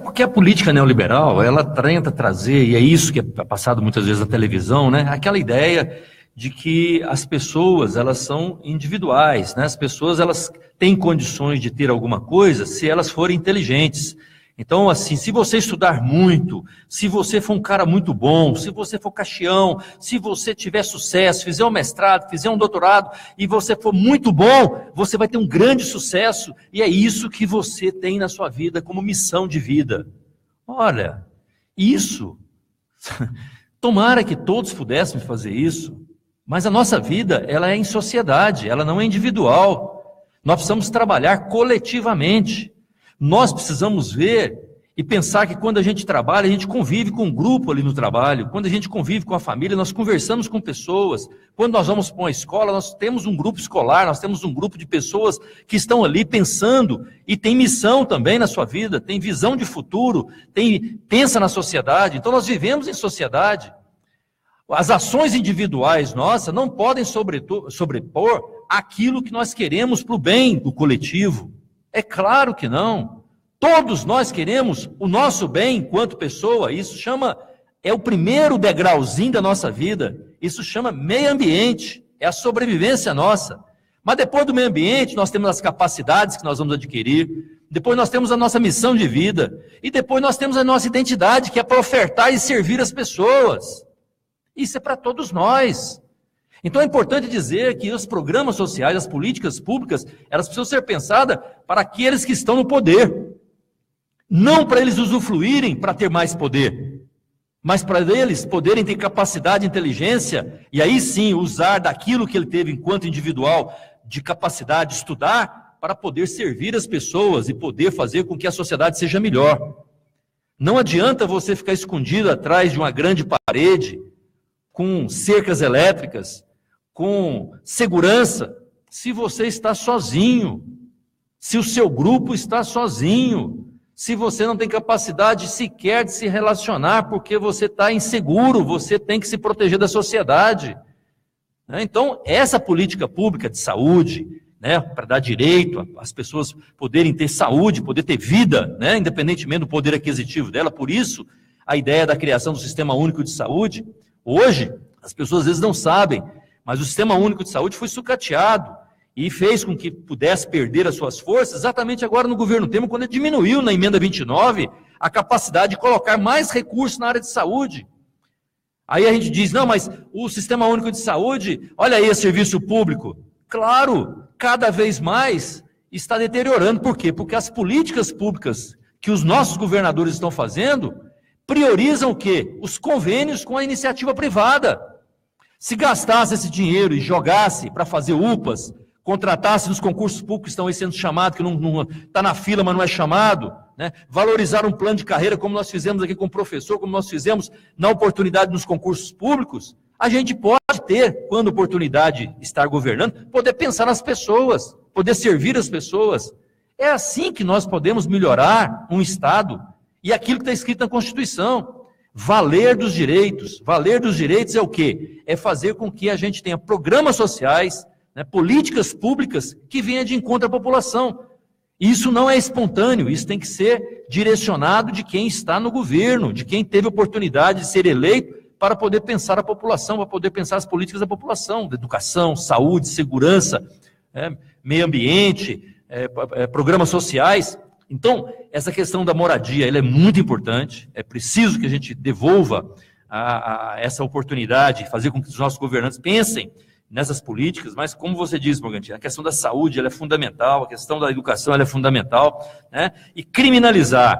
Porque a política neoliberal, ela tenta trazer, e é isso que é passado muitas vezes na televisão, né? Aquela ideia de que as pessoas, elas são individuais, né? As pessoas, elas têm condições de ter alguma coisa se elas forem inteligentes. Então, assim, se você estudar muito, se você for um cara muito bom, se você for caxião, se você tiver sucesso, fizer um mestrado, fizer um doutorado, e você for muito bom, você vai ter um grande sucesso, e é isso que você tem na sua vida como missão de vida. Olha, isso, tomara que todos pudéssemos fazer isso, mas a nossa vida, ela é em sociedade, ela não é individual. Nós precisamos trabalhar coletivamente. Nós precisamos ver e pensar que quando a gente trabalha, a gente convive com um grupo ali no trabalho. Quando a gente convive com a família, nós conversamos com pessoas. Quando nós vamos para uma escola, nós temos um grupo escolar, nós temos um grupo de pessoas que estão ali pensando e tem missão também na sua vida, tem visão de futuro, pensa na sociedade. Então nós vivemos em sociedade. As ações individuais nossas não podem sobrepor aquilo que nós queremos para o bem do coletivo. É claro que não. Todos nós queremos o nosso bem enquanto pessoa. Isso é o primeiro degrauzinho da nossa vida. Isso chama meio ambiente. É a sobrevivência nossa. Mas depois do meio ambiente, nós temos as capacidades que nós vamos adquirir. Depois nós temos a nossa missão de vida. E depois nós temos a nossa identidade, que é para ofertar e servir as pessoas. Isso é para todos nós. Então é importante dizer que os programas sociais, as políticas públicas, elas precisam ser pensadas para aqueles que estão no poder. Não para eles usufruírem para ter mais poder, mas para eles poderem ter capacidade e inteligência, e aí sim usar daquilo que ele teve enquanto individual, de capacidade de estudar, para poder servir as pessoas e poder fazer com que a sociedade seja melhor. Não adianta você ficar escondido atrás de uma grande parede, com cercas elétricas, com segurança, se você está sozinho, se o seu grupo está sozinho, se você não tem capacidade sequer de se relacionar, porque você está inseguro, você tem que se proteger da sociedade. Então, essa política pública de saúde, para dar direito às pessoas poderem ter saúde, poder ter vida, independentemente do poder aquisitivo dela, por isso a ideia da criação do Sistema Único de Saúde. Hoje, as pessoas às vezes não sabem, mas o Sistema Único de Saúde foi sucateado e fez com que pudesse perder as suas forças exatamente agora no governo Temer, quando ele diminuiu na emenda 29 a capacidade de colocar mais recursos na área de saúde. Aí a gente diz, não, mas o Sistema Único de Saúde, olha aí, é serviço público. Claro, cada vez mais está deteriorando. Por quê? Porque as políticas públicas que os nossos governadores estão fazendo priorizam o quê? Os convênios com a iniciativa privada. Se gastasse esse dinheiro e jogasse para fazer UPAs, contratasse nos concursos públicos que estão aí sendo chamados, que não está na fila, mas não é chamado, valorizar um plano de carreira, como nós fizemos aqui com o professor, como nós fizemos na oportunidade nos concursos públicos, a gente pode ter, quando a oportunidade estar governando, poder pensar nas pessoas, poder servir as pessoas. É assim que nós podemos melhorar um Estado e aquilo que está escrito na Constituição. Valer dos direitos. Valer dos direitos é o quê? É fazer com que a gente tenha programas sociais, políticas públicas que venham de encontro à população. Isso não é espontâneo, isso tem que ser direcionado de quem está no governo, de quem teve oportunidade de ser eleito para poder pensar a população, para poder pensar as políticas da população, da educação, saúde, segurança, meio ambiente, programas sociais. Então, essa questão da moradia, ela é muito importante, é preciso que a gente devolva essa oportunidade, fazer com que os nossos governantes pensem nessas políticas, mas como você disse, Morganti, a questão da saúde ela é fundamental, a questão da educação ela é fundamental, e criminalizar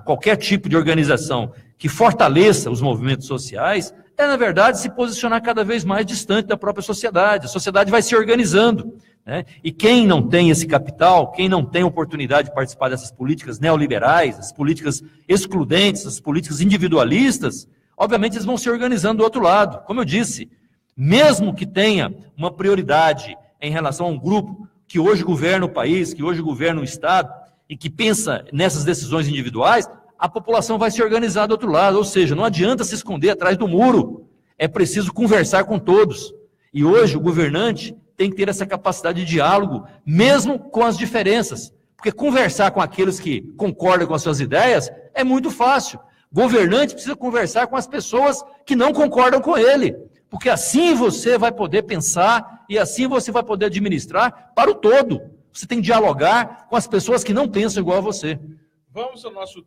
qualquer tipo de organização que fortaleça os movimentos sociais, na verdade, se posicionar cada vez mais distante da própria sociedade. A sociedade vai se organizando, e quem não tem esse capital, quem não tem oportunidade de participar dessas políticas neoliberais, as políticas excludentes, as políticas individualistas, obviamente eles vão se organizando do outro lado. Como eu disse, mesmo que tenha uma prioridade em relação a um grupo que hoje governa o país, que hoje governa o Estado, e que pensa nessas decisões individuais, a população vai se organizar do outro lado. Ou seja, não adianta se esconder atrás do muro. É preciso conversar com todos. E hoje o governante tem que ter essa capacidade de diálogo, mesmo com as diferenças. Porque conversar com aqueles que concordam com as suas ideias é muito fácil. Governante precisa conversar com as pessoas que não concordam com ele. Porque assim você vai poder pensar e assim você vai poder administrar para o todo. Você tem que dialogar com as pessoas que não pensam igual a você. Vamos ao nosso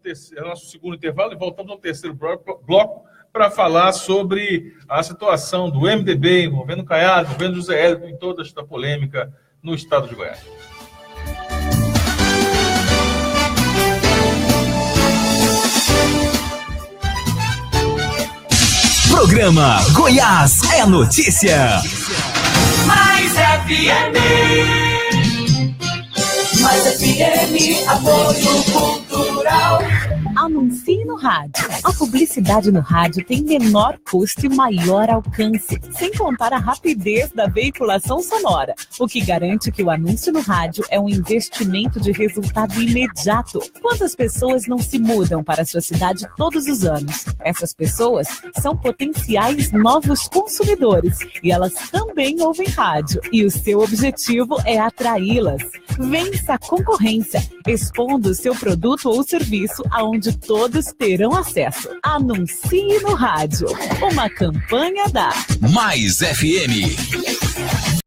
segundo intervalo e voltamos ao terceiro bloco para falar sobre a situação do MDB envolvendo Caiado, envolvendo José Hélio, em toda esta polêmica no estado de Goiás. Programa Goiás é Notícia. Mais FM. Mais FM, apoio cultural. Anuncie no rádio. A publicidade no rádio tem menor custo e maior alcance, sem contar a rapidez da veiculação sonora, o que garante que o anúncio no rádio é um investimento de resultado imediato. Quantas pessoas não se mudam para a sua cidade todos os anos? Essas pessoas são potenciais novos consumidores e elas também ouvem rádio. E o seu objetivo é atraí-las. Vença a concorrência, expondo o seu produto ou serviço aonde todos terão acesso. Anuncie no rádio. Uma campanha da Mais FM.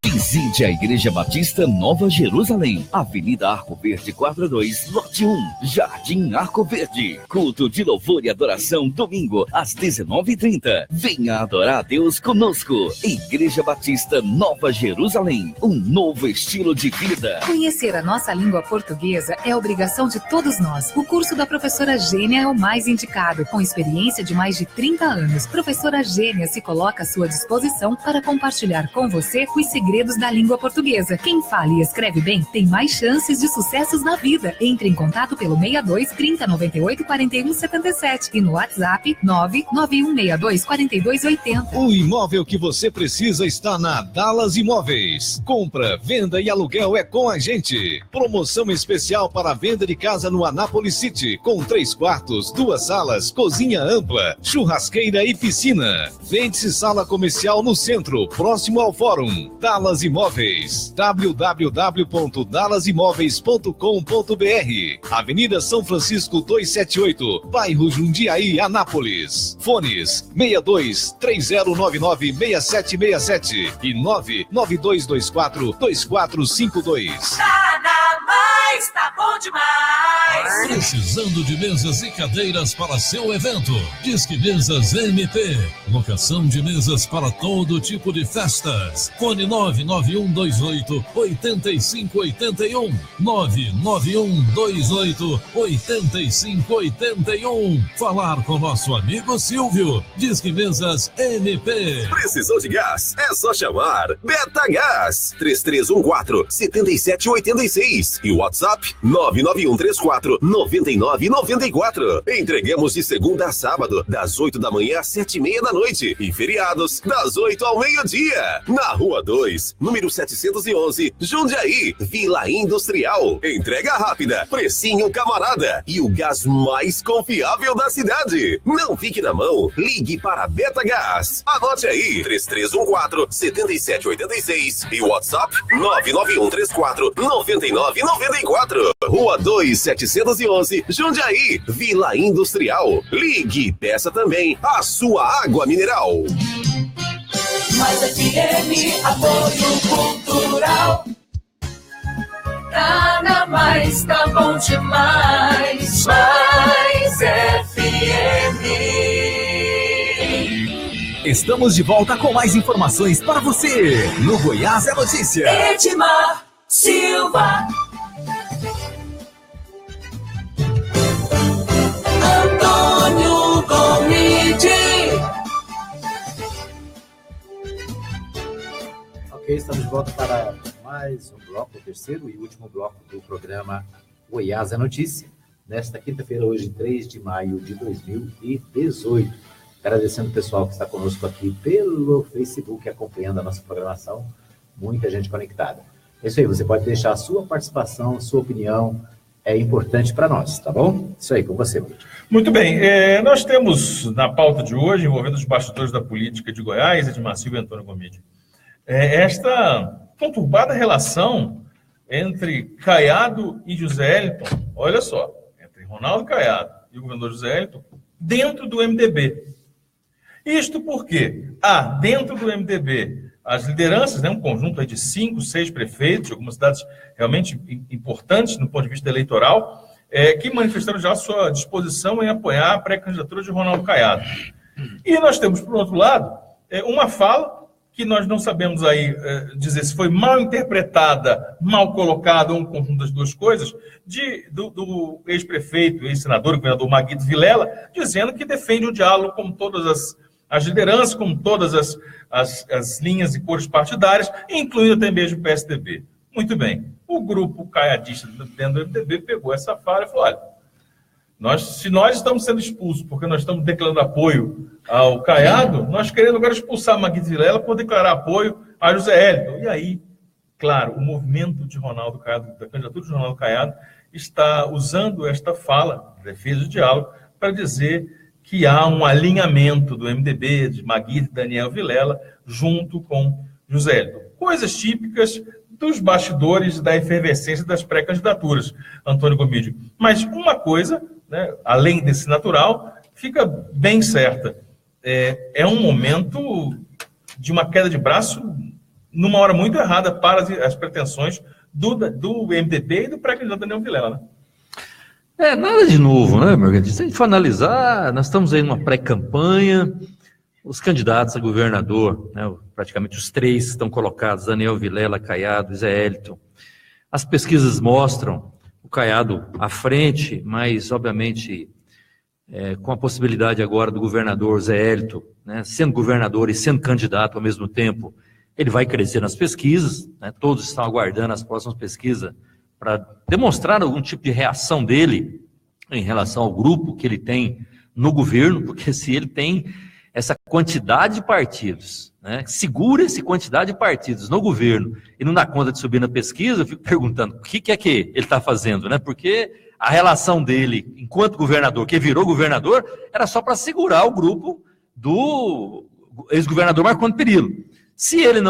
Visite a Igreja Batista Nova Jerusalém, Avenida Arco Verde 42, Lote 1, Jardim Arco Verde. Culto de louvor e adoração, domingo, às 19h30. Venha adorar a Deus conosco. Igreja Batista Nova Jerusalém, um novo estilo de vida. Conhecer a nossa língua portuguesa é obrigação de todos nós. O curso da professora Gênia é o mais indicado, com experiência de mais de 30 anos. Professora Gênia se coloca à sua disposição para compartilhar com você os segredos da língua portuguesa. Quem fala e escreve bem tem mais chances de sucessos na vida. Entre em contato pelo 62 30 98 41 77 e no WhatsApp 99162 4280. O imóvel que você precisa está na Dallas Imóveis. Compra, venda e aluguel é com a gente. Promoção especial para a venda de casa no Anápolis City, com 3 quartos, 2 salas, cozinha ampla, churrasqueira e piscina. Vende-se sala comercial no centro, próximo ao Fórum. Dallas Imóveis, www.dallasimóveis.com.br. Avenida São Francisco 278, bairro Jundiaí, Anápolis. Fones 62 3099 6767 e 99224 2452. Tá na mais, tá bom demais. Precisando de mesas e cadeiras para seu evento? Disque Mesas MP. Locação de mesas para todo tipo de festas. Fone 99128-8581. 99128-8581. Falar com nosso amigo Silvio. Disque Mesas MP. Precisou de gás? É só chamar Beta Gás. 3314-7786. E o WhatsApp 99134-9994. Entregamos de segunda a sábado, das 8 da manhã às 7h30 da noite. E feriados, das 8 ao meio-dia. Na Rua 2, número 711, Jundiaí, Vila Industrial. Entrega rápida, precinho camarada e o gás mais confiável da cidade. Não fique na mão, ligue para Beta Gás. Anote aí, 3314-7786 e o WhatsApp 99134-9994. Rua 2, 711, Jundiaí, Vila Industrial. Ligue e peça também a sua água mineral. Mais FM, apoio cultural. Tá na mais, tá bom demais. Mais FM. Estamos de volta com mais informações para você no Goiás é Notícia. Edmar Silva. Antônio Gomide. Ok, estamos de volta para mais um bloco, o terceiro e último bloco do programa Goiás é Notícia, nesta quinta-feira, hoje, 3 de maio de 2018. Agradecendo o pessoal que está conosco aqui pelo Facebook, acompanhando a nossa programação. Muita gente conectada. É isso aí, você pode deixar a sua participação, a sua opinião, é importante para nós, tá bom? Isso aí, com você, Luiz. Muito bem, nós temos na pauta de hoje, envolvendo os bastidores da política de Goiás, Edmar Silva e Antônio Gomide, esta conturbada relação entre Caiado e José Hélito, olha só, entre Ronaldo Caiado e o governador José Hélito, dentro do MDB. Isto porque, dentro do MDB, as lideranças, um conjunto aí de 5, 6 prefeitos, de algumas cidades realmente importantes no ponto de vista eleitoral, que manifestaram já a sua disposição em apoiar a pré-candidatura de Ronaldo Caiado. E nós temos, por outro lado, uma fala que nós não sabemos aí dizer se foi mal interpretada, mal colocada, ou um conjunto das duas coisas, do ex-prefeito, ex-senador, o governador Maguito Vilela, dizendo que defende o diálogo com todas as lideranças, com todas as linhas e cores partidárias, incluindo até mesmo o PSDB. Muito bem. O grupo caiadista dentro do MDB pegou essa fala e falou, olha, se nós estamos sendo expulsos porque nós estamos declarando apoio ao Caiado, nós queremos agora expulsar Maguito Vilela por declarar apoio a José Hélito. E aí, claro, o movimento de Ronaldo Caiado, da candidatura de Ronaldo Caiado, está usando esta fala, defesa de diálogo, para dizer que há um alinhamento do MDB, de Maguito e Daniel Vilela, junto com José Hélito. Coisas típicas dos bastidores da efervescência das pré-candidaturas, Antônio Gomide. Mas uma coisa, além desse natural, fica bem certa. É um momento de uma queda de braço numa hora muito errada para as pretensões do MDB e do pré-candidato Daniel Vilela, Nada de novo, Margarida? Se a gente for analisar, nós estamos aí numa pré-campanha, os candidatos a governador, praticamente os 3 que estão colocados, Daniel Vilela, Caiado e Zé Hélito. As pesquisas mostram o Caiado à frente, mas, obviamente, com a possibilidade agora do governador Zé Hélito, sendo governador e sendo candidato ao mesmo tempo, ele vai crescer nas pesquisas, todos estão aguardando as próximas pesquisas para demonstrar algum tipo de reação dele em relação ao grupo que ele tem no governo, porque se ele tem essa quantidade de partidos, segura essa quantidade de partidos no governo e não dá conta de subir na pesquisa, eu fico perguntando o que é que ele está fazendo, Porque a relação dele, enquanto governador, que virou governador, era só para segurar o grupo do ex-governador Marconi Perillo. Se ele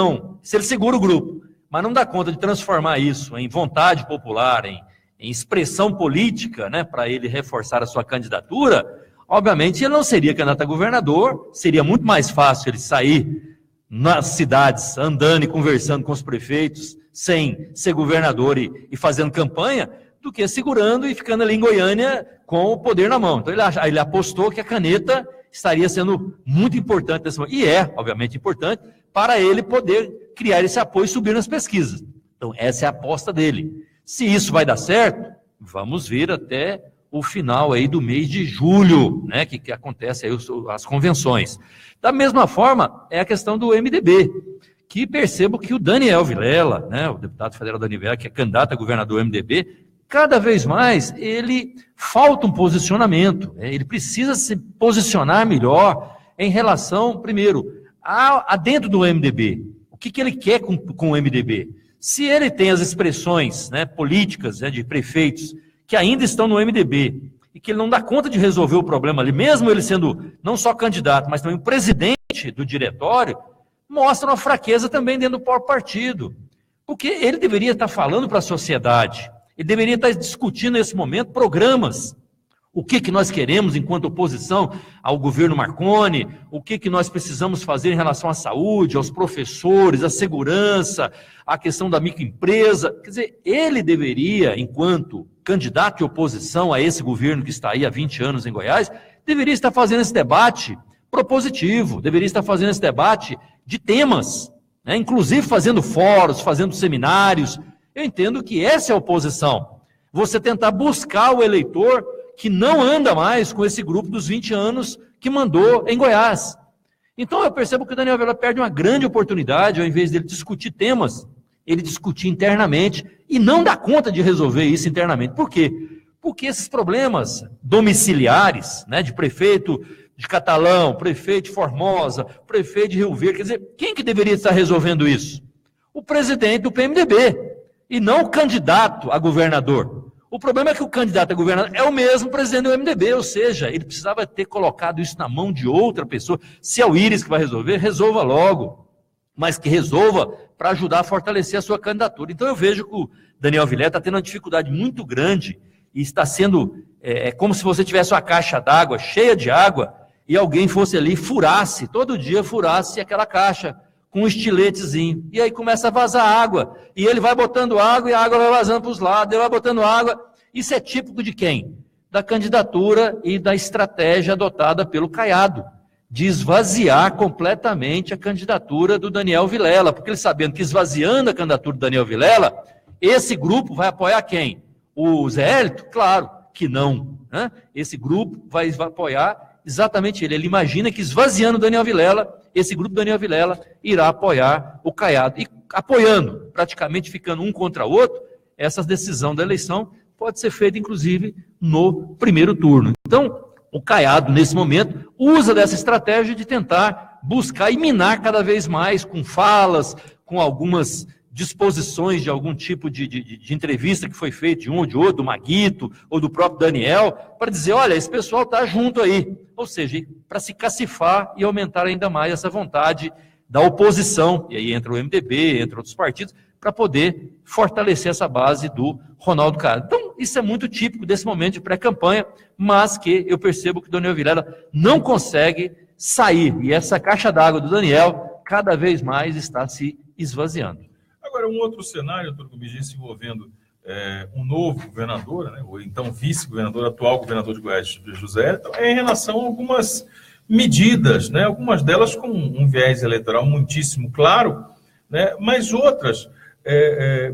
segura o grupo, mas não dá conta de transformar isso em vontade popular, em expressão política, para ele reforçar a sua candidatura, obviamente ele não seria candidato a governador, seria muito mais fácil ele sair nas cidades, andando e conversando com os prefeitos, sem ser governador e fazendo campanha, do que segurando e ficando ali em Goiânia com o poder na mão. Então ele apostou que a caneta estaria sendo muito importante nesse momento, e obviamente, importante, para ele poder criar esse apoio e subir nas pesquisas. Então, essa é a aposta dele. Se isso vai dar certo, vamos ver até o final aí do mês de julho, que acontece aí as convenções. Da mesma forma, é a questão do MDB, que percebo que o Daniel Vilela, o deputado federal Daniel Vilela, que é candidato a governador do MDB, cada vez mais ele falta um posicionamento, ele precisa se posicionar melhor em relação, primeiro, a dentro do MDB. O que ele quer com o MDB? Se ele tem as expressões políticas de prefeitos que ainda estão no MDB e que ele não dá conta de resolver o problema ali, mesmo ele sendo não só candidato, mas também o presidente do diretório, mostra uma fraqueza também dentro do próprio partido. Porque ele deveria estar falando para a sociedade, ele deveria estar discutindo nesse momento programas. O que nós queremos enquanto oposição ao governo Marconi, o que nós precisamos fazer em relação à saúde, aos professores, à segurança, à questão da microempresa. Quer dizer, ele deveria, enquanto candidato de oposição a esse governo que está aí há 20 anos em Goiás, deveria estar fazendo esse debate propositivo, deveria estar fazendo esse debate de temas, inclusive fazendo fóruns, fazendo seminários. Eu entendo que essa é a oposição. Você tentar buscar o eleitor que não anda mais com esse grupo dos 20 anos que mandou em Goiás. Então eu percebo que o Daniel Vilela perde uma grande oportunidade, ao invés dele discutir temas, ele discutir internamente e não dá conta de resolver isso internamente. Por quê? porque esses problemas domiciliares, né, de prefeito de Catalão, prefeito de Formosa, prefeito de Rio Verde, quer dizer, quem que deveria estar resolvendo isso? O presidente do PMDB, e não o candidato a governador. O problema é que o candidato a governador é o mesmo presidente do MDB, ou seja, ele precisava ter colocado isso na mão de outra pessoa. Se é o Íris que vai resolver, resolva logo, mas que resolva para ajudar a fortalecer a sua candidatura. Então eu vejo que o Daniel Vilela está tendo uma dificuldade muito grande e está sendo como se você tivesse uma caixa d'água cheia de água e alguém fosse ali e todo dia furasse aquela caixa com um estiletezinho, e aí começa a vazar água, e ele vai botando água, e a água vai vazando para os lados, ele vai botando água. Isso é típico de quem? Da candidatura e da estratégia adotada pelo Caiado, de esvaziar completamente a candidatura do Daniel Vilela, porque ele sabendo que esvaziando a candidatura do Daniel Vilela, esse grupo vai apoiar quem? O Zé Hélito? Claro que não, né? Esse grupo vai apoiar exatamente ele. Ele imagina que esvaziando o Daniel Vilela, esse grupo do Daniel Vilela irá apoiar o Caiado. E apoiando, praticamente ficando um contra o outro, essa decisão da eleição pode ser feita, inclusive, no primeiro turno. Então, o Caiado, nesse momento, usa dessa estratégia de tentar buscar e minar cada vez mais, com falas, com algumas disposições de algum tipo de entrevista que foi feita de um ou de outro, do Maguito ou do próprio Daniel, para dizer, olha, esse pessoal está junto aí. Ou seja, para se cacifar e aumentar ainda mais essa vontade da oposição, e aí entra o MDB, entra outros partidos, para poder fortalecer essa base do Ronaldo Caiado. Então, isso é muito típico desse momento de pré-campanha, mas que eu percebo que o Daniel Vilela não consegue sair, e essa caixa d'água do Daniel cada vez mais está se esvaziando. Agora, um outro cenário, doutor Gubigi, envolvendo um novo governador, né, ou então vice-governador, atual governador de Goiás, José, é em relação a algumas medidas, né, algumas delas com um viés eleitoral muitíssimo claro, né, mas outras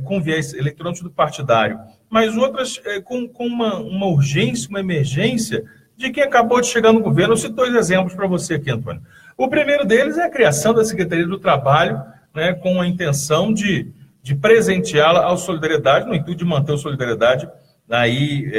com viés eleitoral do partidário, mas outras com uma urgência, uma emergência de quem acabou de chegar no governo. Eu cito 2 exemplos para você aqui, Antônio. O primeiro deles é a criação da Secretaria do Trabalho, né, com a intenção de presenteá-la ao Solidariedade, no intuito de manter o Solidariedade aí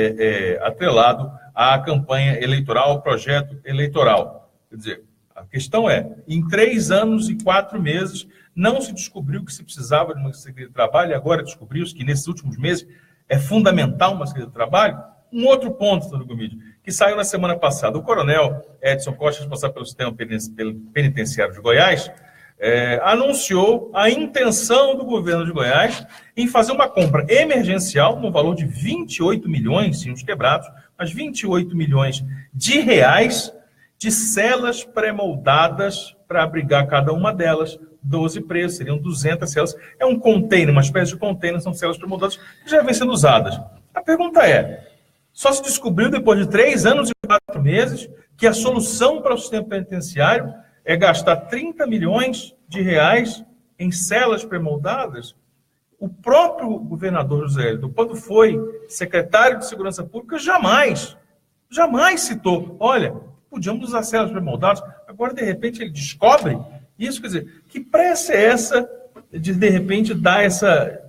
atrelado à campanha eleitoral, ao projeto eleitoral. Quer dizer, a questão em 3 anos e 4 meses, não se descobriu que se precisava de uma Secretaria de Trabalho, e agora descobriu-se que nesses últimos meses é fundamental uma Secretaria de Trabalho. Um outro ponto, doutor Gomide, que saiu na semana passada, o coronel Edson Costa, responsável pelo sistema penitenciário de Goiás, anunciou a intenção do governo de Goiás em fazer uma compra emergencial no valor de 28 milhões, sim, os quebrados, mas 28 milhões de reais de celas pré-moldadas para abrigar cada uma delas, 12 presos, seriam 200 celas. É um container, uma espécie de container, são celas pré-moldadas que já vêm sendo usadas. A pergunta só se descobriu depois de 3 anos e 4 meses que a solução para o sistema penitenciário é gastar 30 milhões de reais em celas pré-moldadas? O próprio governador José Hélito, quando foi secretário de Segurança Pública, jamais citou, olha, podíamos usar celas pré-moldadas. Agora, de repente, ele descobre isso. Quer dizer, que pressa é essa de repente, dar essa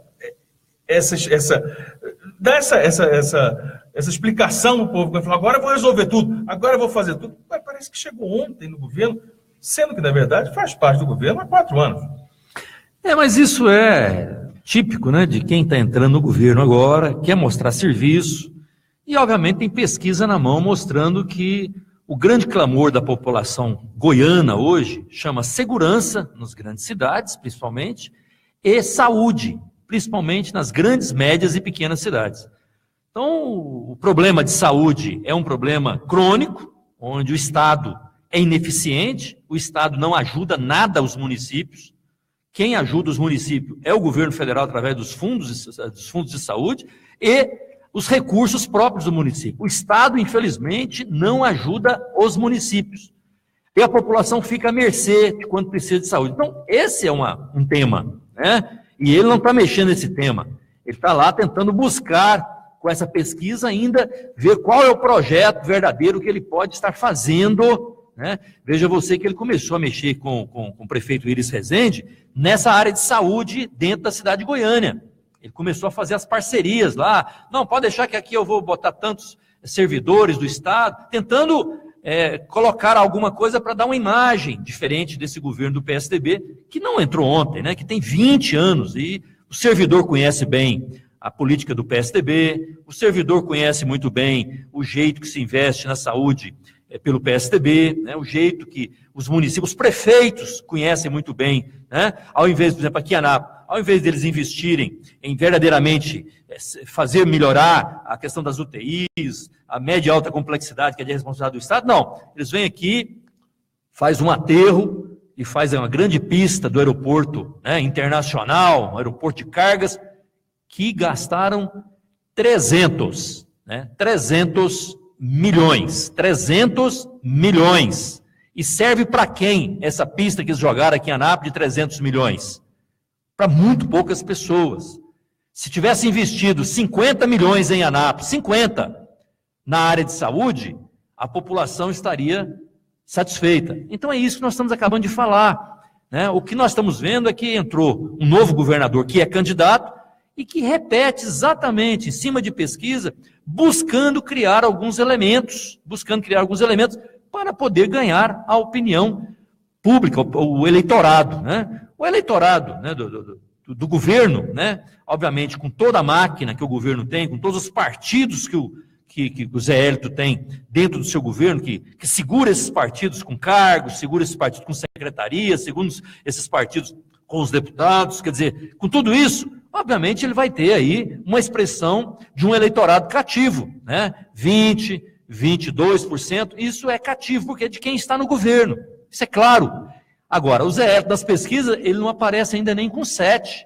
explicação no povo? Agora eu vou resolver tudo, agora eu vou fazer tudo. Mas parece que chegou ontem no governo, sendo que, na verdade, faz parte do governo há 4 anos. Mas isso é típico, né, de quem está entrando no governo agora, quer mostrar serviço, e, obviamente, tem pesquisa na mão mostrando que o grande clamor da população goiana hoje chama segurança nas grandes cidades, principalmente, e saúde, principalmente nas grandes, médias e pequenas cidades. Então, o problema de saúde é um problema crônico, onde o Estado é ineficiente, o Estado não ajuda nada aos municípios. Quem ajuda os municípios é o governo federal através dos fundos de saúde e os recursos próprios do município. O Estado, infelizmente, não ajuda os municípios. E a população fica à mercê de quando precisa de saúde. Então, esse é um tema, né? E ele não está mexendo nesse tema. Ele está lá tentando buscar, com essa pesquisa ainda, ver qual é o projeto verdadeiro que ele pode estar fazendo, né? Veja você que ele começou a mexer com o prefeito Íris Rezende nessa área de saúde dentro da cidade de Goiânia. Ele começou a fazer as parcerias lá. Não, pode deixar que aqui eu vou botar tantos servidores do Estado, tentando colocar alguma coisa para dar uma imagem diferente desse governo do PSDB, que não entrou ontem, né? Que tem 20 anos, e o servidor conhece bem a política do PSDB, o servidor conhece muito bem o jeito que se investe na saúde pelo PSDB, né? O jeito que os municípios, os prefeitos conhecem muito bem, né? Ao invés, por exemplo, aqui em Anápolis, ao invés deles investirem em verdadeiramente fazer melhorar a questão das UTIs, a média e alta complexidade, que é de responsabilidade do Estado, não. Eles vêm aqui, faz um aterro e faz uma grande pista do aeroporto, né, internacional, um aeroporto de cargas, que gastaram 300 milhões. E serve para quem essa pista que eles jogaram aqui em Anápolis de 300 milhões? Para muito poucas pessoas. Se tivesse investido 50 milhões em Anápolis, 50, na área de saúde, a população estaria satisfeita. Então é isso que nós estamos acabando de falar, né? O que nós estamos vendo é que entrou um novo governador que é candidato e que repete exatamente em cima de pesquisa, buscando criar alguns elementos para poder ganhar a opinião pública, o eleitorado, né? O eleitorado, né, do governo, né? Obviamente com toda a máquina que o governo tem, com todos os partidos que o Zé Hélito tem dentro do seu governo, que segura esses partidos com cargos, segura esses partidos com secretaria, segura esses partidos com os deputados, quer dizer, com tudo isso, obviamente ele vai ter aí uma expressão de um eleitorado cativo, né? 20%, 22%, isso é cativo, porque é de quem está no governo, isso é claro. Agora, o Zé Hélito das pesquisas, ele não aparece ainda nem com 7%,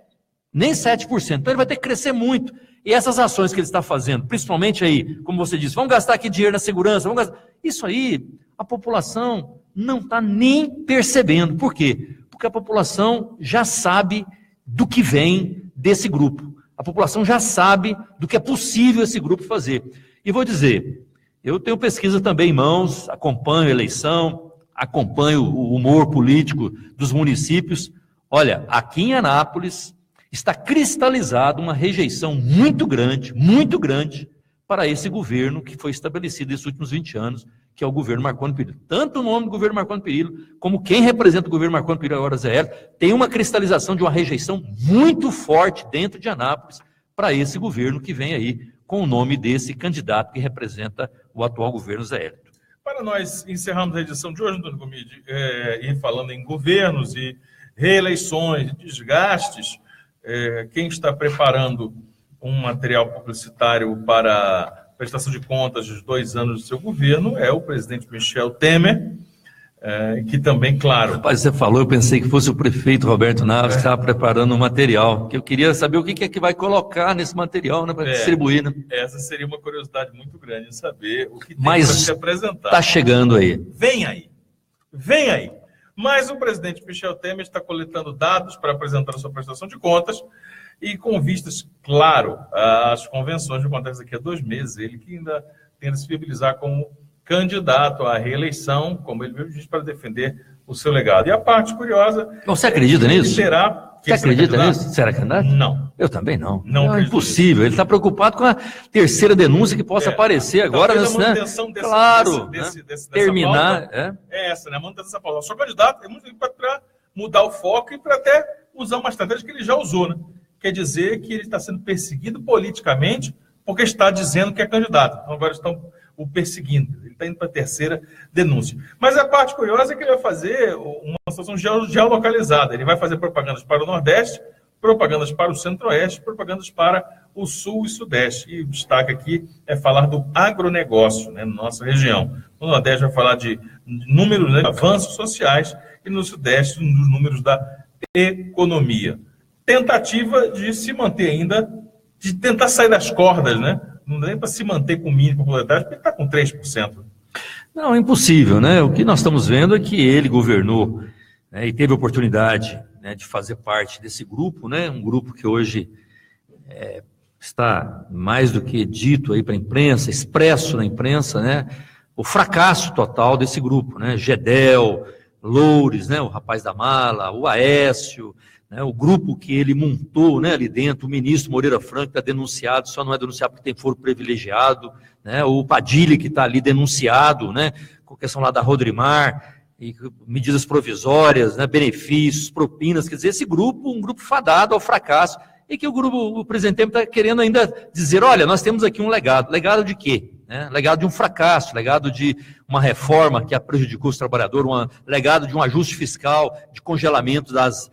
nem 7%, então ele vai ter que crescer muito. E essas ações que ele está fazendo, principalmente aí, como você disse, vamos gastar aqui dinheiro na segurança, isso aí, a população não está nem percebendo. Por quê? Porque a população já sabe do que vem desse grupo. A população já sabe do que é possível esse grupo fazer. E vou dizer, eu tenho pesquisa também em mãos, acompanho a eleição, acompanho o humor político dos municípios. Olha, aqui em Anápolis está cristalizada uma rejeição muito grande para esse governo que foi estabelecido nesses últimos 20 anos, que é o governo Marconi Perillo. Tanto o nome do governo Marconi Perillo, como quem representa o governo Marconi Perillo agora, Zé Hélito, tem uma cristalização de uma rejeição muito forte dentro de Anápolis para esse governo que vem aí com o nome desse candidato que representa o atual governo Zé Hélito. Para nós encerrarmos a edição de hoje, Antônio Gomide, e falando em governos e reeleições, desgastes, quem está preparando um material publicitário para prestação de contas dos 2 anos do seu governo é o presidente Michel Temer, que também, claro... Rapaz, você falou, eu pensei que fosse o prefeito Roberto Naves que estava preparando um material, que eu queria saber o que é que vai colocar nesse material, né, para distribuir, né? Essa seria uma curiosidade muito grande de saber o que tem para se apresentar. Está chegando aí. Vem aí. Mas o presidente Michel Temer está coletando dados para apresentar a sua prestação de contas e com vistas, claro, às convenções que acontecem daqui a 2 meses, ele que ainda tenta se viabilizar como candidato à reeleição, como ele mesmo diz, para defender o seu legado. E a parte curiosa... Você acredita nisso? Você acredita nisso? Será candidato? Não. Eu também não. Não é impossível. Ele está preocupado com a terceira denúncia que possa aparecer agora. A manutenção terminar. É essa, né? A manutenção dessa pauta. Só candidato é muito para mudar o foco e para até usar uma estratégia que ele já usou, né? Quer dizer que ele está sendo perseguido politicamente porque está dizendo que é candidato. Então agora estão o perseguindo. Ele está indo para a terceira denúncia. Mas a parte curiosa é que ele vai fazer uma situação geolocalizada. Ele vai fazer propagandas para o Nordeste, propagandas para o Centro-Oeste, propagandas para o Sul e Sudeste. E o destaque aqui é falar do agronegócio, né, na nossa região. No Nordeste vai falar de números, né, de avanços sociais e no Sudeste dos números da economia. Tentativa de se manter ainda, de tentar sair das cordas, né? Não dá nem para se manter com mínima popularidade, porque está com 3%. Não, é impossível, né? O que nós estamos vendo é que ele governou, né, e teve a oportunidade, né, de fazer parte desse grupo, né? Um grupo que hoje está mais do que dito aí para a imprensa, expresso na imprensa, né? O fracasso total desse grupo, né? Gedel, Loures, né, o rapaz da mala, o Aécio, né, o grupo que ele montou, né, ali dentro, o ministro Moreira Franco está denunciado, só não é denunciado porque tem foro privilegiado, né, o Padilha que está ali denunciado, né, com a questão lá da Rodrimar, e medidas provisórias, né, benefícios, propinas, quer dizer, esse grupo, um grupo fadado ao fracasso, e que o presidente Temer está querendo ainda dizer, olha, nós temos aqui um legado. Legado de quê? Legado de um fracasso, legado de uma reforma que prejudicou os trabalhadores, legado de um ajuste fiscal, de congelamento das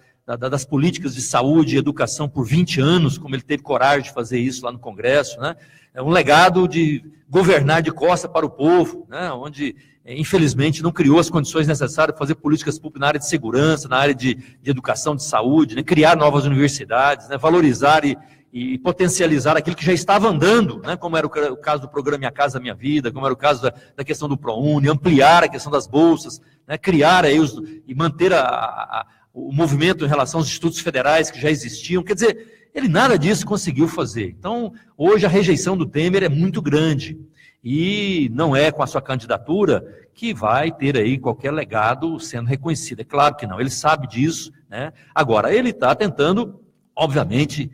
políticas de saúde e educação por 20 anos, como ele teve coragem de fazer isso lá no Congresso, né? É um legado de governar de costa para o povo, né? Onde, infelizmente, não criou as condições necessárias para fazer políticas públicas na área de segurança, na área de educação, de saúde, né? Criar novas universidades, né? Valorizar e potencializar aquilo que já estava andando, né? Como era o caso do programa Minha Casa Minha Vida, como era o caso da questão do ProUni, ampliar a questão das bolsas, né? Criar aí e manter o movimento em relação aos institutos federais que já existiam, quer dizer, ele nada disso conseguiu fazer. Então, hoje a rejeição do Temer é muito grande, e não é com a sua candidatura que vai ter aí qualquer legado sendo reconhecido, é claro que não, ele sabe disso, né? Agora, ele está tentando, obviamente,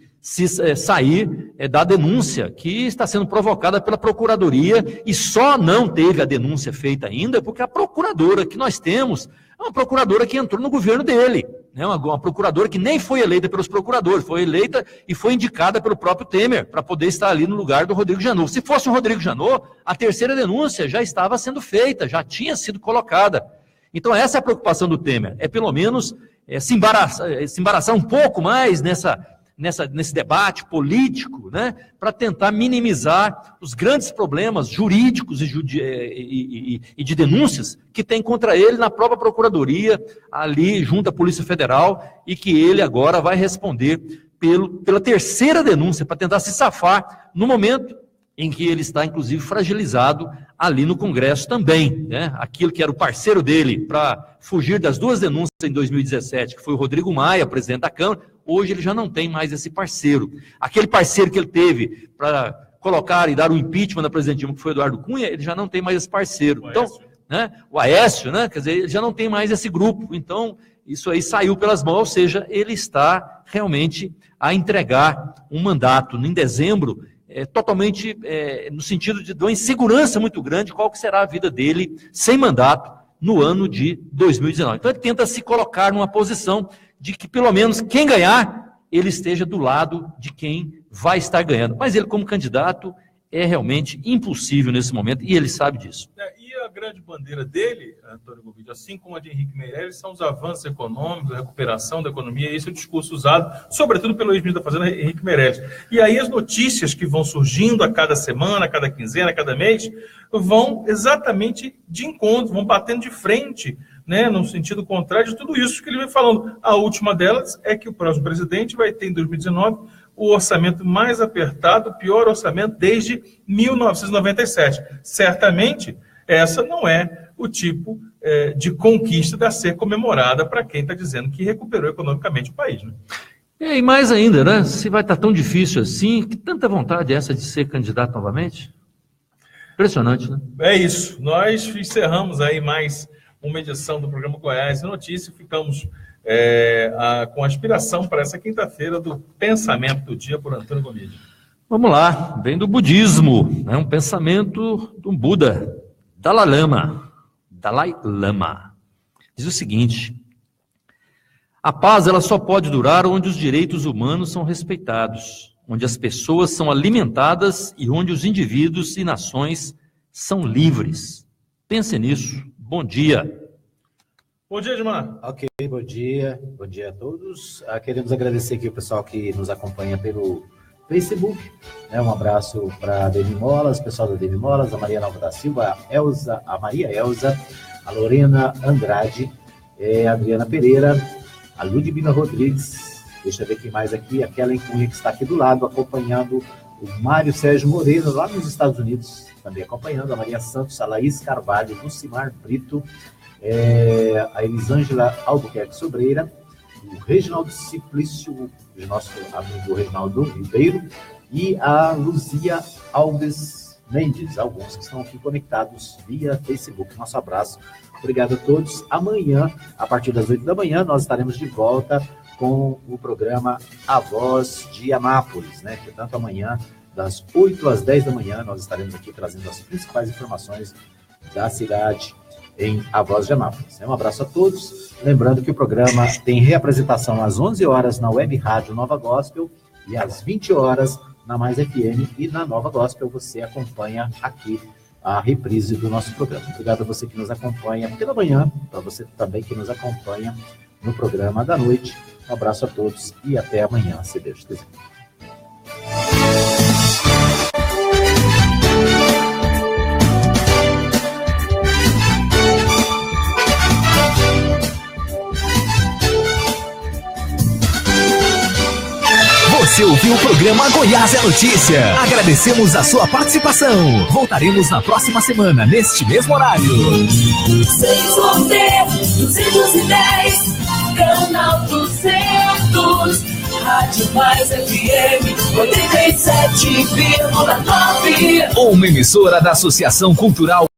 sair da denúncia que está sendo provocada pela Procuradoria, e só não teve a denúncia feita ainda porque a procuradora que nós temos é uma procuradora que entrou no governo dele, né? Uma procuradora que nem foi eleita pelos procuradores, foi eleita e foi indicada pelo próprio Temer para poder estar ali no lugar do Rodrigo Janot. Se fosse o Rodrigo Janot, a terceira denúncia já estava sendo feita, já tinha sido colocada. Então essa é a preocupação do Temer, é pelo menos se embaraçar um pouco mais nesse debate político, né, para tentar minimizar os grandes problemas jurídicos e de denúncias que tem contra ele na própria Procuradoria, ali junto à Polícia Federal, e que ele agora vai responder pela terceira denúncia, para tentar se safar no momento em que ele está, inclusive, fragilizado ali no Congresso também, né? Aquilo que era o parceiro dele para fugir das duas denúncias em 2017, que foi o Rodrigo Maia, presidente da Câmara, hoje ele já não tem mais esse parceiro. Aquele parceiro que ele teve para colocar e dar o impeachment da presidente Dilma, que foi o Eduardo Cunha, ele já não tem mais esse parceiro. Então, né, o Aécio, né, quer dizer, ele já não tem mais esse grupo. Então, isso aí saiu pelas mãos, ou seja, ele está realmente a entregar um mandato em dezembro, totalmente no sentido de uma insegurança muito grande, qual que será a vida dele sem mandato no ano de 2019. Então ele tenta se colocar numa posição de que pelo menos quem ganhar, ele esteja do lado de quem vai estar ganhando. Mas ele como candidato é realmente impossível nesse momento e ele sabe disso. E a grande bandeira dele, Antônio Gouveia, assim como a de Henrique Meirelles, são os avanços econômicos, a recuperação da economia, esse é o discurso usado, sobretudo pelo ex-ministro da Fazenda, Henrique Meirelles. E aí as notícias que vão surgindo a cada semana, a cada quinzena, a cada mês, vão exatamente de encontro, vão batendo de frente, né, no sentido contrário de tudo isso que ele vem falando. A última delas é que o próximo presidente vai ter, em 2019, o orçamento mais apertado, o pior orçamento desde 1997. Certamente, essa não é o tipo de conquista a ser comemorada para quem está dizendo que recuperou economicamente o país, né? E mais ainda, né? Se vai estar tão difícil assim, que tanta vontade é essa de ser candidato novamente? Impressionante, né? É isso. Nós encerramos aí mais uma edição do programa Goiás Notícias. Ficamos com a inspiração para essa quinta-feira do Pensamento do Dia por Antônio Gouveia. Vamos lá, vem do budismo, né? Um pensamento do Buda, Dalai Lama. Diz o seguinte: a paz ela só pode durar onde os direitos humanos são respeitados, onde as pessoas são alimentadas e onde os indivíduos e nações são livres. Pense nisso. Bom dia. Bom dia, Edmar. Ok, bom dia a todos. Queremos agradecer aqui o pessoal que nos acompanha pelo Facebook, né? Um abraço para a Demi Molas, o pessoal da Demi Molas, a Maria Nova da Silva, a Maria Elza, a Lorena Andrade, a Adriana Pereira, a Ludmila Rodrigues, deixa eu ver quem mais aqui, a Kellen Cunha, que está aqui do lado, acompanhando o Mário Sérgio Moreira, lá nos Estados Unidos, também acompanhando, a Maria Santos, a Laís Carvalho, Lucimar Brito, a Elisângela Albuquerque Sobreira, o Reginaldo Simplício, o nosso amigo Reginaldo Ribeiro, e a Luzia Alves Mendes, alguns que estão aqui conectados via Facebook. Nosso abraço Obrigado a todos. Amanhã, a partir das 8 da manhã, nós estaremos de volta com o programa A Voz de Anápolis, né? Portanto, amanhã, das 8 às 10 da manhã, nós estaremos aqui trazendo as principais informações da cidade em A Voz de Anápolis. Um abraço a todos. Lembrando que o programa tem reapresentação às 11 horas na Web Rádio Nova Gospel e às 20 horas na Mais FM, e na Nova Gospel você acompanha aqui a reprise do nosso programa. Obrigado a você que nos acompanha pela manhã, para você também que nos acompanha no programa da noite. Um abraço a todos e até amanhã, se Deus quiser. Você ouviu o programa Goiás é Notícia. Agradecemos a sua participação. Voltaremos na próxima semana, neste mesmo horário. 210, canal 200, Rádio Mais FM 87,9. Uma emissora da Associação Cultural